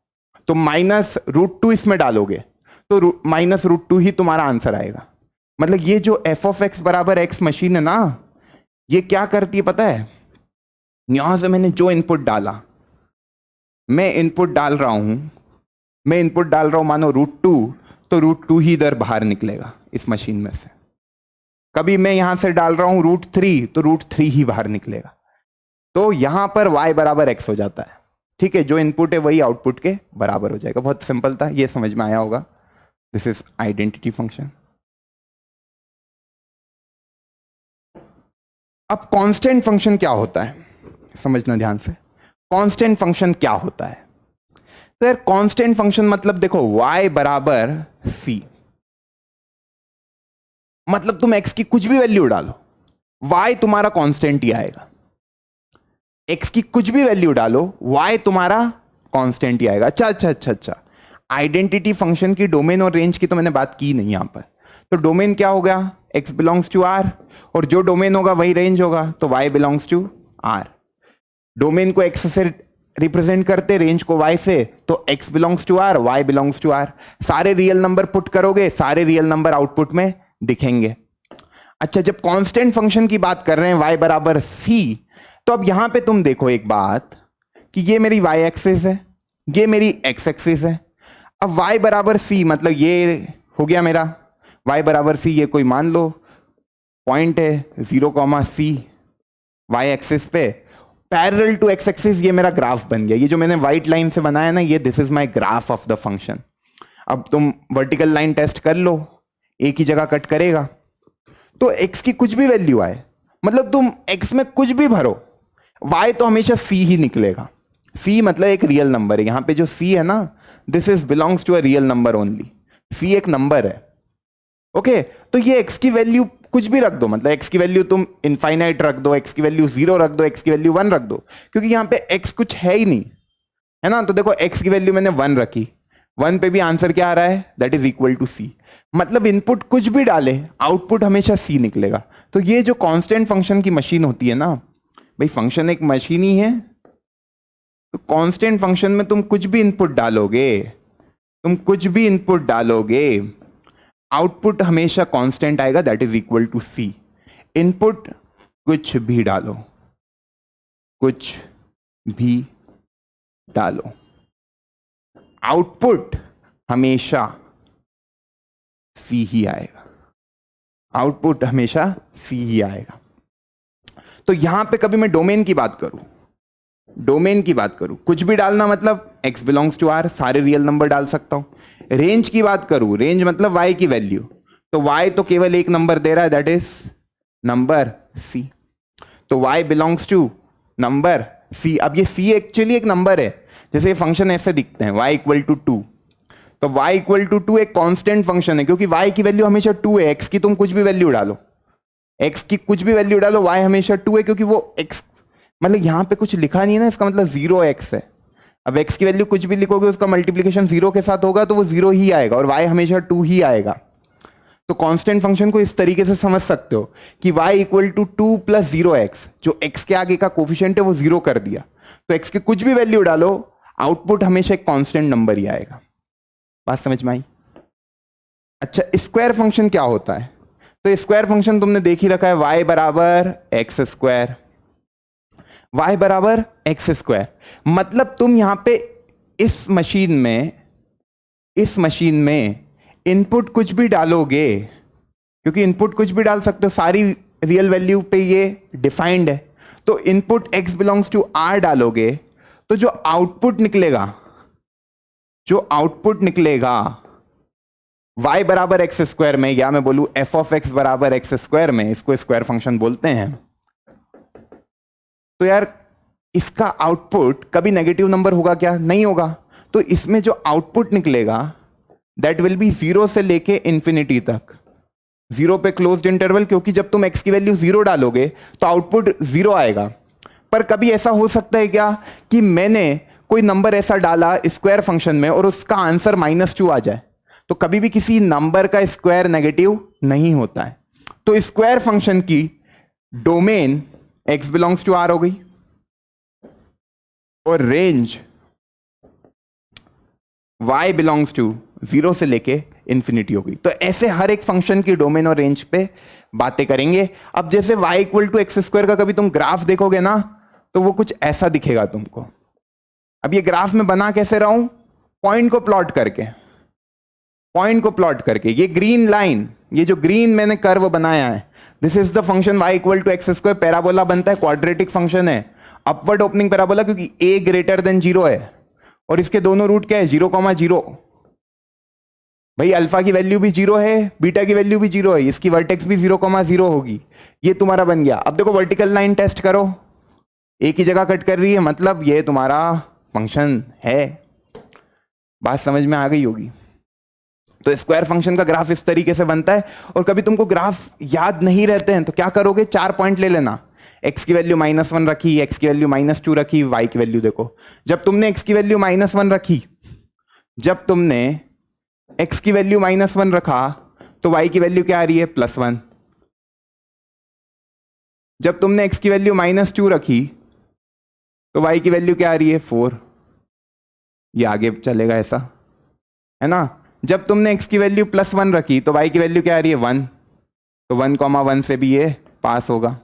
[SPEAKER 1] तो -√2 इसमें डालोगे तो -√2 ही तुम्हारा आंसर आएगा। मतलब ये जो f ऑफ x बराबर x मशीन है ना, ये क्या करती है पता है, यहां से मैंने जो इनपुट डाला, मैं इनपुट डाल रहा हूं, मानो √2, तो √2 ही इधर बाहर निकलेगा इस मशीन में से। कभी मैं यहां से डाल रहा हूं √3 तो √3 ही बाहर निकलेगा। तो यहां पर y बराबर x हो जाता है, ठीक है। जो इनपुट है वही आउटपुट के बराबर हो जाएगा। बहुत सिंपल था, ये समझ में आया होगा। This is identity function. अब कांस्टेंट फंक्शन क्या होता है, समझना ध्यान से। कांस्टेंट फंक्शन क्या होता है, तो यार कांस्टेंट फंक्शन मतलब देखो y बराबर c, मतलब तुम x की कुछ भी वैल्यू डालो y तुम्हारा कांस्टेंट ही आएगा। x की कुछ भी वैल्यू डालो y तुम्हारा कांस्टेंट ही आएगा। अच्छा, आइडेंटिटी फंक्शन की डोमेन और रेंज की तो मैंने बात की नहीं यहां पर। तो डोमेन क्या होगा, x बिलोंग्स टू r, और जो डोमेन होगा वही रेंज होगा, तो y belongs to r। Domain को x से रिप्रेजेंट करते, रेंज को y से, तो x belongs to r, y belongs to r। सारे रियल नंबर पुट करोगे, सारे रियल नंबर आउटपुट में दिखेंगे। अच्छा, जब कांस्टेंट फंक्शन की बात कर रहे हैं y बराबर c, तो अब यहां पे तुम देखो एक बात कि ये मेरी y एक्सिस है, ये मेरी x एक्सिस है। अब y बराबर c मतलब ये हो गया मेरा y बराबर c, ये कोई मान लो पॉइंट है 0,c y एक्सिस पे, पैरेलल टू x एक्सिस ये मेरा ग्राफ बन गया। ये जो मैंने व्हाइट लाइन से बनाया ना, ये this is my graph of the function. अब तुम वर्टिकल लाइन टेस्ट कर लो, एक ही जगह कट करेगा। तो x की कुछ भी वैल्यू आए, मतलब तुम x में कुछ भी भरो, y तो हमेशा c ही निकलेगा। c मतलब एक रियल नंबर है। यहां पे जो c है ना, this is belongs to a real number only. c एक नंबर है, ओके। तो ये x की वैल्यू कुछ भी रख दो, मतलब x की वैल्यू तुम इनफाइनाइट रख दो, x की वैल्यू 0 रख दो, x की वैल्यू 1 रख दो, क्योंकि यहां पे x कुछ है ही नहीं, है ना। तो देखो x की वैल्यू मैंने 1 रखी, 1 पे भी आंसर क्या आ रहा है, that is equal to c। मतलब इनपुट कुछ भी डाले, आउटपुट हमेशा c निकलेगा। तो ये जो कांस्टेंट फंक्शन की मशीन होती है ना, भाई फंक्शन एक मशीन ही है, तो कांस्टेंट फंक्शन में तुम कुछ भी इनपुट डालोगे, आउटपुट हमेशा कांस्टेंट आएगा, that is equal to c. Input कुछ भी डालो, आउटपुट हमेशा सी ही आएगा। तो यहां पे कभी मैं डोमेन की बात करूं, कुछ भी डालना मतलब x बिलोंग्स टू r, सारे रियल नंबर डाल सकता हूं। रेंज की बात करूं, रेंज मतलब y की वैल्यू, तो y तो केवल एक नंबर दे रहा है, दैट इज नंबर c। तो y belongs to number c। अब ये c एक्चुअली एक नंबर है, जैसे ये फंक्शन ऐसे दिखते हैं, y इक्वल टू 2, तो y इक्वल टू 2 एक कांस्टेंट फंक्शन है, क्योंकि y की वैल्यू हमेशा 2 है। x की तुम कुछ भी वैल्यू डालो, y हमेशा 2 है, क्योंकि वो x मतलब यहां पे कुछ लिखा नहीं है ना, इसका मतलब 0x है। अब x की वैल्यू कुछ भी लिखोगे, उसका मल्टीप्लीकेशन 0 के साथ होगा, तो वो 0 ही आएगा, और y हमेशा 2 ही आएगा। तो कांस्टेंट फंक्शन को इस तरीके से समझ सकते हो कि y equal to 2 plus 0x, जो x के आगे का कोफिशिएंट है वो 0 कर दिया, तो x की कुछ भी वैल्यू डालो, आउटपुट हमेशा एक कांस्टेंट नंबर ही आएगा। बात समझ में आई? अच्छा, स्क्वायर फंक्शन क्या होता है? तो स्क्वायर फंक्शन तुमने देख ही रखा है, y बराबर एक्स स्क्वायर। मतलब तुम यहां पे इस मशीन में इनपुट कुछ भी डालोगे, क्योंकि इनपुट कुछ भी डाल सकते हो, सारी रियल वैल्यू पे ये डिफाइंड है। तो input x belongs to r डालोगे, तो जो आउटपुट निकलेगा y बराबर एक्स स्क्वायर में, या मैं बोलूं f ऑफ x बराबर एक्स स्क्वायर में, इसको स्क्वायर फंक्शन बोलते हैं। तो यार इसका आउटपुट कभी नेगेटिव नंबर होगा क्या? नहीं होगा। तो इसमें जो आउटपुट निकलेगा दैट विल बी 0 से लेके इंफिनिटी तक, 0 पे क्लोज्ड इंटरवल, क्योंकि जब तुम x की वैल्यू 0 डालोगे तो आउटपुट 0 आएगा। पर कभी ऐसा हो सकता है क्या कि मैंने कोई नंबर ऐसा डाला स्क्वायर फंक्शन में और उसका आंसर -2 आ जाए? तो कभी भी किसी नंबर का स्क्वायर नेगेटिव नहीं होता है। तो स्क्वायर फंक्शन की domain x belongs to r हो गई, और रेंज y बिलोंग्स टू 0 से लेके इंफिनिटी हो गई। तो ऐसे हर एक फंक्शन की डोमेन और रेंज पे बातें करेंगे। अब जैसे y equal to x square का कभी तुम ग्राफ देखोगे ना, तो वो कुछ ऐसा दिखेगा तुमको। अब ये ग्राफ में बना कैसे रहा हूं? पॉइंट को प्लॉट करके, ये ग्रीन लाइन, ये जो ग्रीन मैंने कर्व बनाया है, this is the function y equal to x square. Parabola बनता है, क्वाड्रेटिक फंक्शन है, अपवर्ड ओपनिंग पैराबोला, क्योंकि a ग्रेटर देन 0 है, और इसके दोनों रूट क्या है? 0,0। भाई अल्फा की वैल्यू भी 0 है, बीटा की वैल्यू भी 0 है, इसकी वर्टेक्स भी 0,0 होगी। ये तुम्हारा बन गया। अब देखो वर्टिकल लाइन टेस्ट करो, एक ही जगह कट कर रही है, मतलब ये तुम्हारा फंक्शन है। बात समझ में आ गई होगी। तो स्क्वायर फंक्शन का ग्राफ इस तरीके से बनता है। और कभी तुमको ग्राफ याद नहीं रहते हैं तो क्या करोगे? 4 पॉइंट ले लेना, x की वैल्यू -1 रखी, x की वैल्यू -2 रखी, y की वैल्यू देखो। जब तुमने x की वैल्यू -1 रखी, जब तुमने x की वैल्यू -1 रखा, तो y की वैल्यू क्या आ रही है? +1। जब तुमने x की वैल्यू -2 रखी, तो y की वैल्यू क्या आ रही है? 4। ये आगे चलेगा ऐसा, है ना। जब तुमने x की वैल्यू +1 रखी, तो y की वैल्यू क्या आ रही है? 1। तो 1,1 से भी ये पास होगा।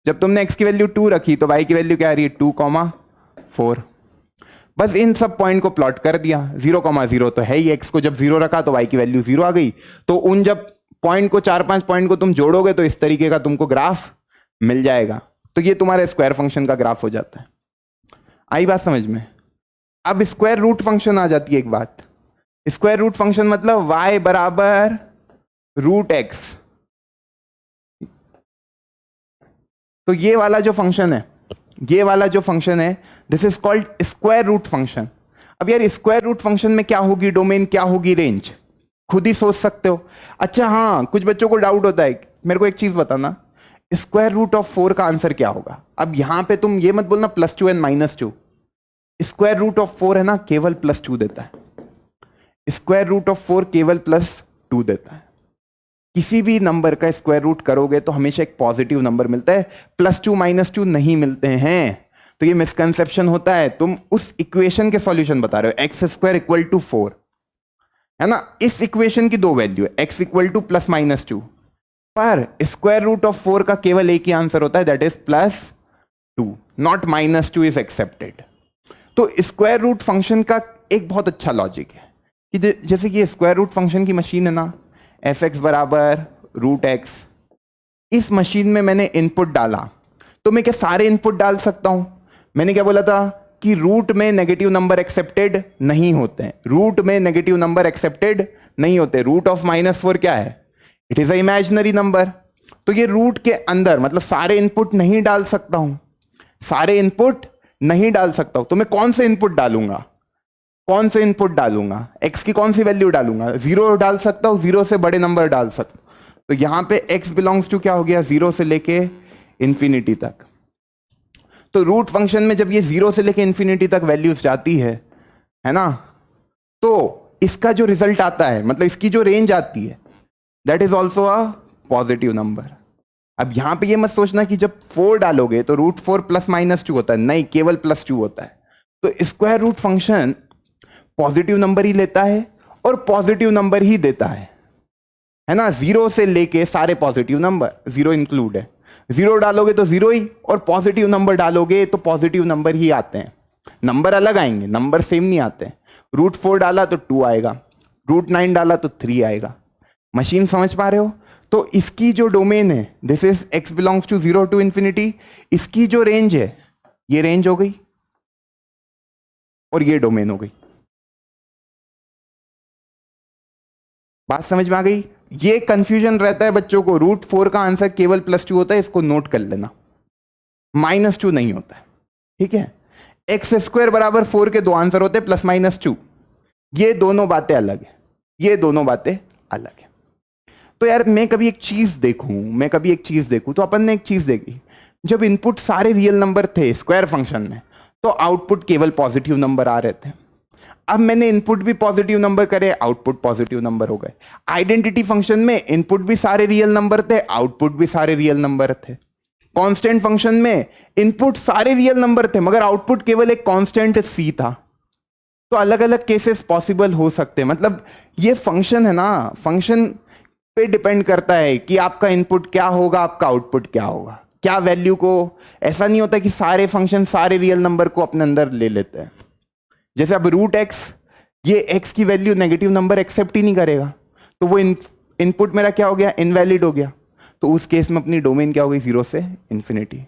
[SPEAKER 1] जब तुमने x की वैल्यू 2 रखी, तो y की वैल्यू क्या आ रही है? 2,4। बस इन सब पॉइंट को प्लॉट कर दिया। 0,0 तो है ही, x को जब 0 रखा तो y की वैल्यू 0 आ गई। तो उन जब पॉइंट को 4-5 पॉइंट को तुम जोड़ोगे तो इस तरीके का तुमको ग्राफ मिल जाएगा। तो ये तुम्हारे स्क्वायर फंक्शन का ग्राफ हो जाता है। आई बात समझ में? अब स्क्वायर रूट फंक्शन आ जाती है एक बात। स्क्वायर रूट फंक्शन मतलब y बराबर √x। तो ये वाला जो फंक्शन है, this is called square root function. अब यार स्क्वायर रूट फंक्शन में क्या होगी डोमेन, क्या होगी रेंज, खुद ही सोच सकते हो। अच्छा हाँ, कुछ बच्चों को डाउट होता है, मेरे को एक चीज बताना, स्क्वायर रूट ऑफ 4 का आंसर क्या होगा? अब यहां पे तुम ये मत बोलना +2 एंड -2। स्क्वायर रूट ऑफ 4 है ना, केवल +2 देता है। स्क्वायर रूट ऑफ 4 केवल +2 देता है। किसी भी नंबर का स्क्वायर रूट करोगे तो हमेशा एक पॉजिटिव नंबर मिलता है, +2 -2 नहीं मिलते हैं। तो ये मिसकंसेप्शन होता है। तुम उस इक्वेशन के सॉल्यूशन बता रहे हो, x² = 4, है ना। इस इक्वेशन की दो वैल्यू है, x = +-2, पर स्क्वायर रूट ऑफ 4 का केवल एक ही आंसर होता है, that is +2, not -2 is accepted. तो स्क्वायर रूट फंक्शन का एक बहुत अच्छा लॉजिक है कि जैसे कि स्क्वायर रूट फंक्शन की मशीन है ना, f(x) = √x। इस मशीन में मैंने इनपुट डाला, तो मैं क्या सारे इनपुट डाल सकता हूं? मैंने क्या बोला था कि रूट में नेगेटिव नंबर एक्सेप्टेड नहीं होते हैं, रूट में नेगेटिव नंबर एक्सेप्टेड नहीं होते। रूट ऑफ -4 क्या है? It is a imaginary number. तो ये रूट के अंदर मतलब सारे इनपुट नहीं डाल सकता हूं, सारे इनपुट नहीं डाल सकता हूं। तो मैं कौन से इनपुट डालूंगा? कौन से इनपुट डालूंगा? x की कौन सी वैल्यू डालूंगा? 0 डाल सकता हूं, 0 से बड़े नंबर डाल सकता हूं। तो यहां पे x बिलोंग्स टू क्या हो गया? 0 से लेके इंफिनिटी तक। तो रूट फंक्शन में जब ये 0 से लेके इंफिनिटी तक वैल्यूज जाती है ना, तो इसका जो रिजल्ट आता है, मतलब इसकी जो रेंज आती है, that is also a positive number. अब यहां पे ये मत सोचना कि जब 4 डालोगे तो √4 +-2 होता है, नहीं, केवल +2 होता है। तो square root function positive number ही लेता है और पॉजिटिव नंबर ही देता है ना। 0 से लेके सारे पॉजिटिव नंबर, 0 इंक्लूड है। 0 डालोगे तो 0 ही, और पॉजिटिव नंबर डालोगे तो पॉजिटिव नंबर ही आते हैं। नंबर अलग आएंगे, नंबर सेम नहीं आते हैं। √4 डाला तो 2 आएगा, √9 डाला तो 3 आएगा। मशीन समझ पा रहे हो? तो इसकी जो डोमेन है, this is x belongs to 0 to ∞, इसकी जो रेंज है, ये रेंज हो गई और ये डोमेन हो गई। बात समझ में आ गई? ये कंफ्यूजन रहता है बच्चों को, √4 का आंसर केवल +2 होता है, इसको नोट कर लेना, -2 नहीं होता है, ठीक है। x² = 4 के दो आंसर होते हैं, +-2। ये दोनों बातें अलग है, ये दोनों बातें अलग है। तो यार मैं कभी एक चीज देखूं तो अपन ने एक चीज देखी, जब इनपुट सारे रियल नंबर थे स्क्वायर फंक्शन में, तो आउटपुट केवल पॉजिटिव नंबर आ रहे थे। अब मैंने इनपुट भी पॉजिटिव नंबर करे, आउटपुट पॉजिटिव नंबर हो गए। आइडेंटिटी फंक्शन में इनपुट भी सारे रियल नंबर थे, आउटपुट भी सारे रियल नंबर थे। कांस्टेंट फंक्शन में इनपुट सारे रियल नंबर थे, मगर आउटपुट केवल एक कांस्टेंट c था। तो अलग अलग केसेस पॉसिबल हो सकते हैं। मतलब ये फंक्शन है ना, फंक्शन पे डिपेंड करता है कि आपका इनपुट क्या होगा, आपका आउटपुट क्या होगा, क्या वैल्यू को। ऐसा नहीं होता कि सारे फंक्शन सारे रियल नंबर को अपने अंदर ले लेते हैं। जैसे अब √x, ये x की वैल्यू नेगेटिव नंबर एक्सेप्ट ही नहीं करेगा, तो वो इनपुट मेरा क्या हो गया? इनवैलिड हो गया। तो उस केस में अपनी डोमेन क्या हो गई? 0 से ∞।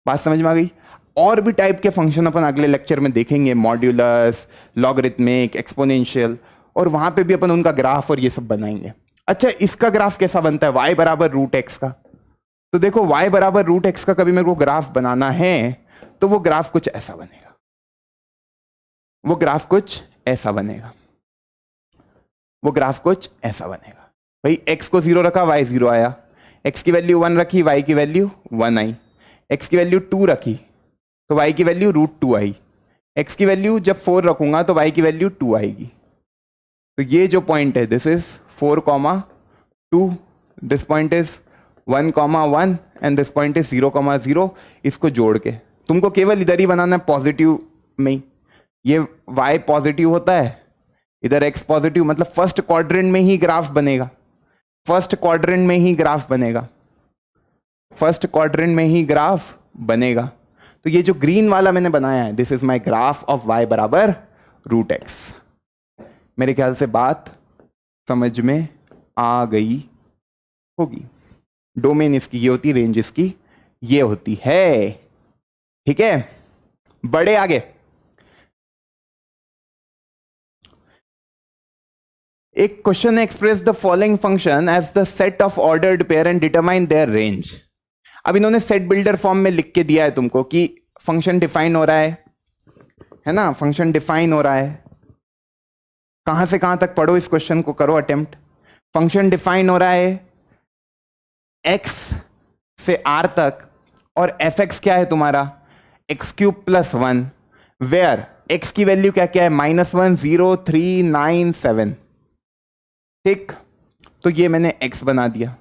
[SPEAKER 1] बात समझ में आ गई? और भी टाइप के फंक्शन अपन अगले लेक्चर में देखेंगे, मॉड्यूलस, लॉगरिथमिक, एक्सपोनेंशियल, और वहां पे भी अपन उनका ग्राफ और ये सब बनाएंगे। अच्छा, इसका ग्राफ कैसा बनता है? y = √x का। तो देखो, y = √x का कभी मेरे को ग्राफ बनाना है तो वो ग्राफ कुछ ऐसा बनेगा, वो ग्राफ कुछ ऐसा बनेगा, वो ग्राफ कुछ ऐसा बनेगा। भाई x को 0 रखा, y 0 आया, x की वैल्यू 1 रखी, y की वैल्यू 1 आई, x की वैल्यू 2 रखी तो y की वैल्यू √2 आई, x की वैल्यू जब 4 रखूंगा तो y की वैल्यू 2 आएगी। तो ये जो पॉइंट है, this is 4,2, this point is 1,1 and this point is 0,0। इसको जोड़ के तुमको केवल इधर ही बनाना है, पॉजिटिव में ही। ये y पॉजिटिव होता है, इधर x पॉजिटिव, मतलब फर्स्ट क्वाड्रेंट में ही ग्राफ बनेगा, फर्स्ट क्वाड्रेंट में ही ग्राफ बनेगा, फर्स्ट क्वाड्रेंट में ही ग्राफ बनेगा। तो ये जो ग्रीन वाला मैंने बनाया है, this is my graph of y = √x। मेरे ख्याल से बात समझ में आ गई होगी। डोमेन इसकी ये होती, रेंज इसकी ये होती है, ठीक है। बड़े आगे, एक क्वेश्चन है, express the following function as the set of ordered pair and determine their range. अब इन्होंने सेट बिल्डर फॉर्म में लिख के दिया है तुमको कि फंक्शन डिफाइन हो रहा है ना, फंक्शन डिफाइन हो रहा है। कहां से कहां तक पढ़ो, इस क्वेश्चन को करो अटेम्प्ट। फंक्शन डिफाइन हो रहा है x से r तक, और fx क्या है तुम्हारा? x³ + 1, वेयर x की वैल्यू क्या क्या है? -1, 0, 3, 9, 7, ठीक। तो ये मैंने x बना दिया,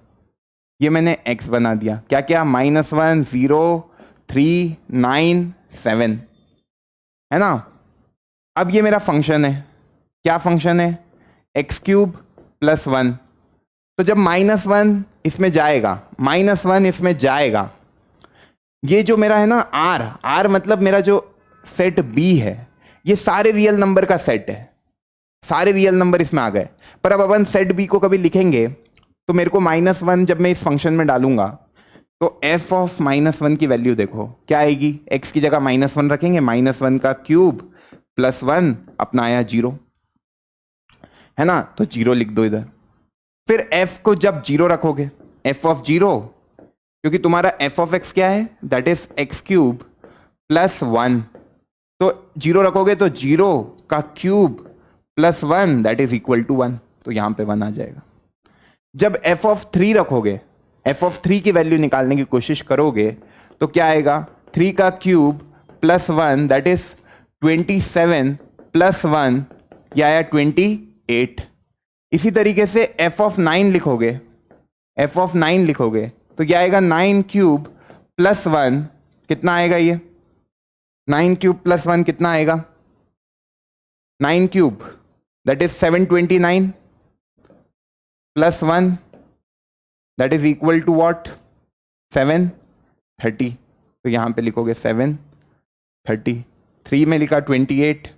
[SPEAKER 1] ये मैंने x बना दिया। क्या क्या? -1 0 3 9 7, है ना। अब ये मेरा फंक्शन है, क्या फंक्शन है? x³ + 1। तो जब -1 इसमें जाएगा, -1 इसमें जाएगा, ये जो मेरा है ना r मतलब मेरा जो सेट b है, ये सारे रियल नंबर का सेट है, सारे रियल नंबर इसमें आ गए। पर अब अपन सेट b को कभी लिखेंगे तो मेरे को -1 जब मैं इस फंक्शन में डालूंगा तो f ऑफ -1 की वैल्यू देखो क्या आएगी। x की जगह -1 रखेंगे, -1 का क्यूब + 1 अपना आया 0, है ना। तो 0 लिख दो इधर। फिर f को जब 0 रखोगे, f ऑफ 0, क्योंकि तुम्हारा f ऑफ x क्या है? That is x³ + 1। तो 0 रखोगे तो 0 का cube + 1 that is equal to 1, तो यहां पे 1 आ जाएगा। जब f ऑफ 3 रखोगे, f ऑफ 3 की वैल्यू निकालने की कोशिश करोगे तो क्या आएगा? 3 का क्यूब + 1 दैट इज 27 + 1, यह आया 28। इसी तरीके से f ऑफ 9 लिखोगे, f ऑफ 9 लिखोगे तो क्या आएगा? 9³ + 1, कितना आएगा ये? 9³ + 1 कितना आएगा? 9³ that is 729 + 1 that is equal to what? 730। तो यहां पे लिखोगे 730। 3 में लिखा 28,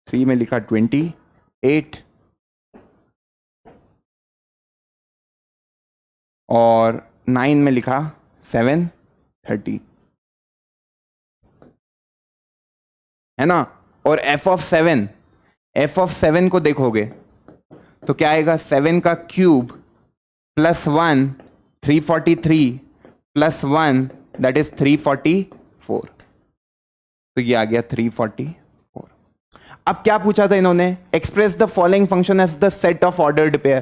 [SPEAKER 1] 3 में लिखा 28 और 9 में लिखा 730, है ना। और f ऑफ 7 को देखोगे तो क्या आएगा? 7 का क्यूब + 1 343 + 1 दैट इज 344। तो ये आ गया 344। अब क्या पूछा था इन्होंने? Express the following function as the set of ordered pair.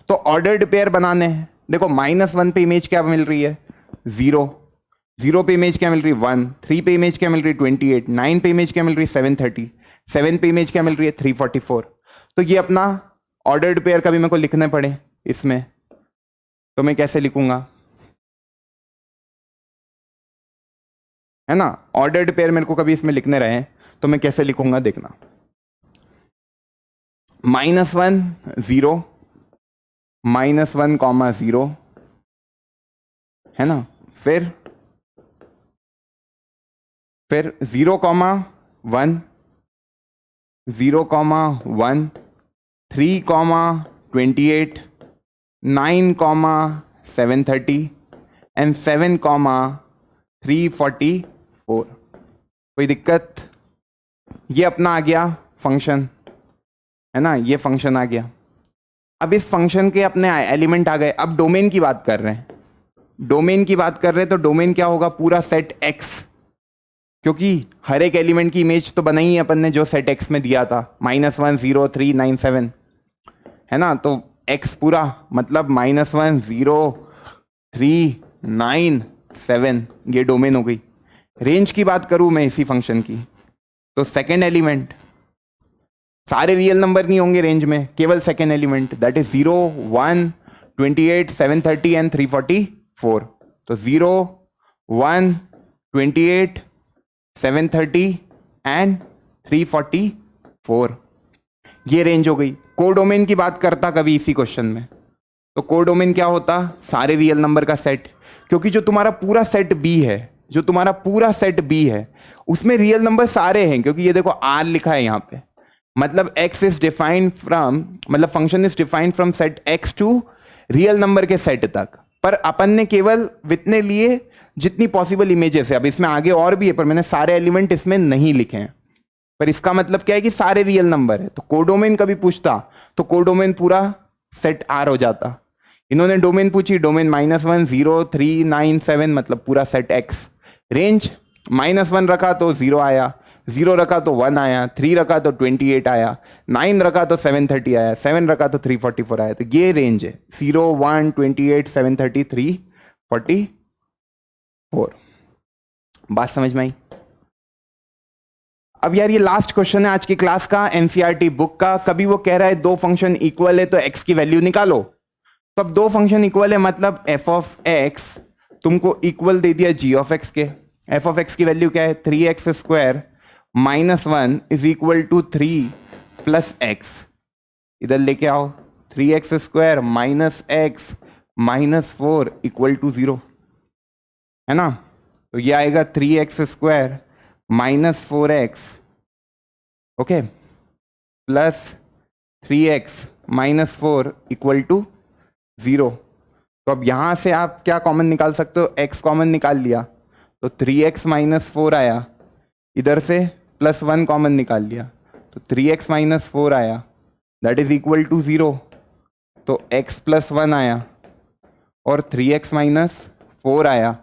[SPEAKER 1] तो ऑर्डर्ड पेयर बनाने हैं। देखो -1 पे इमेज क्या मिल रही है? 0, 0 पे इमेज क्या मिल रही है? 1, 3 पे इमेज क्या मिल रही है? 28, 9 पे इमेज क्या मिल रही है? 730, 7 पे इमेज क्या मिल रही है? 344। तो ये अपना ऑर्डर्ड पेयर कभी मेरे को लिखने पड़े इसमें तो मैं कैसे लिखूंगा, है ना। ऑर्डर्ड पेयर मेरे को कभी इसमें लिखने रहे तो मैं कैसे लिखूंगा देखना। -1 0 -1, 0, है ना। फिर 0, 1 0, 1 3, 28 9, 730 एंड 7, 344। कोई दिक्कत? ये अपना आ गया फंक्शन, है ना, ये फंक्शन आ गया। अब इस फंक्शन के अपने एलिमेंट आ गए। अब डोमेन की बात कर रहे हैं, डोमेन की बात कर रहे हैं तो डोमेन क्या होगा? पूरा सेट x, क्योंकि हर एक एलिमेंट की इमेज तो बनाई है अपन ने जो सेट x में दिया था, -1 0 3 9 7, है ना। तो x पूरा मतलब -1 0 3 9 7, ये डोमेन हो गई। रेंज की बात करूं मैं इसी फंक्शन की तो सेकेंड एलिमेंट, सारे रियल नंबर नहीं होंगे रेंज में, केवल second element that is 0 1 28 730 and 344। तो 0 1 28 730 एंड 344, ये रेंज हो गई। कोडोमेन की बात करता कभी इसी क्वेश्चन में तो कोडोमेन क्या होता? सारे रियल नंबर का सेट, क्योंकि जो तुम्हारा पूरा सेट बी है, जो तुम्हारा पूरा सेट बी है उसमें रियल नंबर सारे हैं, क्योंकि ये देखो आर लिखा है यहां पे, मतलब x इज डिफाइंड फ्रॉम, मतलब function is defined from set x to real number के सेट तक। पर अपन ने केवल वितने लिए जितनी पॉसिबल इमेजेस है, अब इसमें आगे और भी है पर मैंने सारे एलिमेंट इसमें नहीं लिखे हैं। पर इसका मतलब क्या है कि सारे रियल नंबर है। तो कोडोमेन कभी पूछता तो कोडोमेन पूरा सेट आर हो जाता। इन्होंने डोमेन पूछी, डोमेन -1 0 3 9 7 मतलब पूरा सेट x। रेंज -1 रखा तो 0 आया, 0 रखा तो 1 आया, 3 रखा तो 28 आया, 9 रखा तो 730 आया, 7 रखा तो 344 आया। तो ये रेंज है 0 1 28 730 344। बात समझ में आई? अब यार ये लास्ट क्वेश्चन है आज की क्लास का, एनसीईआरटी बुक का। कभी वो कह रहा है दो फंक्शन इक्वल है तो एक्स की वैल्यू निकालो। तो अब दो फंक्शन इक्वल है मतलब एफ ऑफ एक्स तुमको इक्वल दे दिया जी ऑफ एक्स के। एफ ऑफ एक्स की वैल्यू क्या है, 3x² -1 is equal to 3 plus x. इधर लेके आओ, 3x² -x -4 इक्वल टू 0, है ना। तो ये आएगा 3x² -4x, okay, plus 3x -4 equal to 0। तो अब यहां से आप क्या कॉमन निकाल सकते हो, x कॉमन निकाल लिया तो 3x -4 आया, इधर से +1 कॉमन निकाल लिया तो 3x -4 आया, दैट इज इक्वल टू 0। तो x +1 आया और 3x -4 आया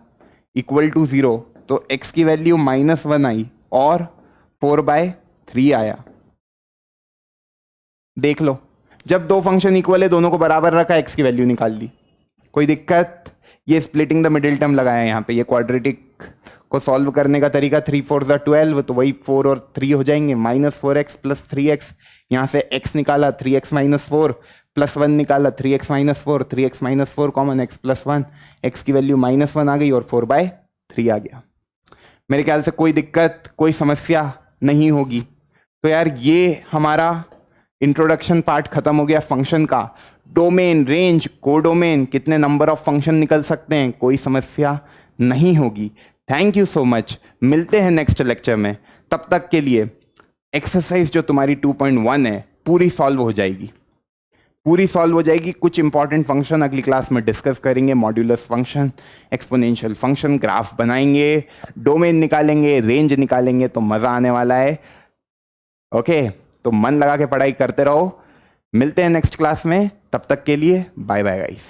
[SPEAKER 1] इक्वल टू 0। तो x की वैल्यू -1 आई और 4/3 आया। देख लो, जब दो फंक्शन इक्वल है दोनों को बराबर रखा, x की वैल्यू निकाल ली, कोई दिक्कत। ये स्प्लिटिंग द मिडिल टर्म लगाया यहाँ पे, ये क्वाड्रेटिक को सॉल्व करने का तरीका 3 4 12, तो वही 4 और 3 हो जाएंगे, -4x + 3x। यहाँ से x निकाला 3x -4 +1 निकाला 3x -4, 3x -4 common, x +1, x की वैल्यू -1 आ गई और 4/3 आ गया। मेरे ख्याल से कोई दिक्कत कोई समस्या नहीं होगी। तो यार ये हमारा इंट्रोडक्शन पार्ट खत्म हो गया फंक्शन का। डोमेन, रेंज, कोडोमेन, कितने नंबर ऑफ फंक्शन निकल सकते हैं, कोई समस्या नहीं होगी। थैंक यू सो मच, मिलते हैं नेक्स्ट लेक्चर में। तब तक के लिए एक्सरसाइज जो तुम्हारी 2.1 है पूरी सॉल्व हो जाएगी, पूरी सॉल्व हो जाएगी। कुछ इंपॉर्टेंट फंक्शन अगली क्लास में डिस्कस करेंगे, modulus function, exponential function, graph बनाएंगे, डोमेन निकालेंगे, रेंज निकालेंगे, तो मजा आने वाला है। ओके, तो मन लगा के पढ़ाई करते रहो। मिलते हैं नेक्स्ट क्लास में, तब तक के लिए बाय बाय गाइस।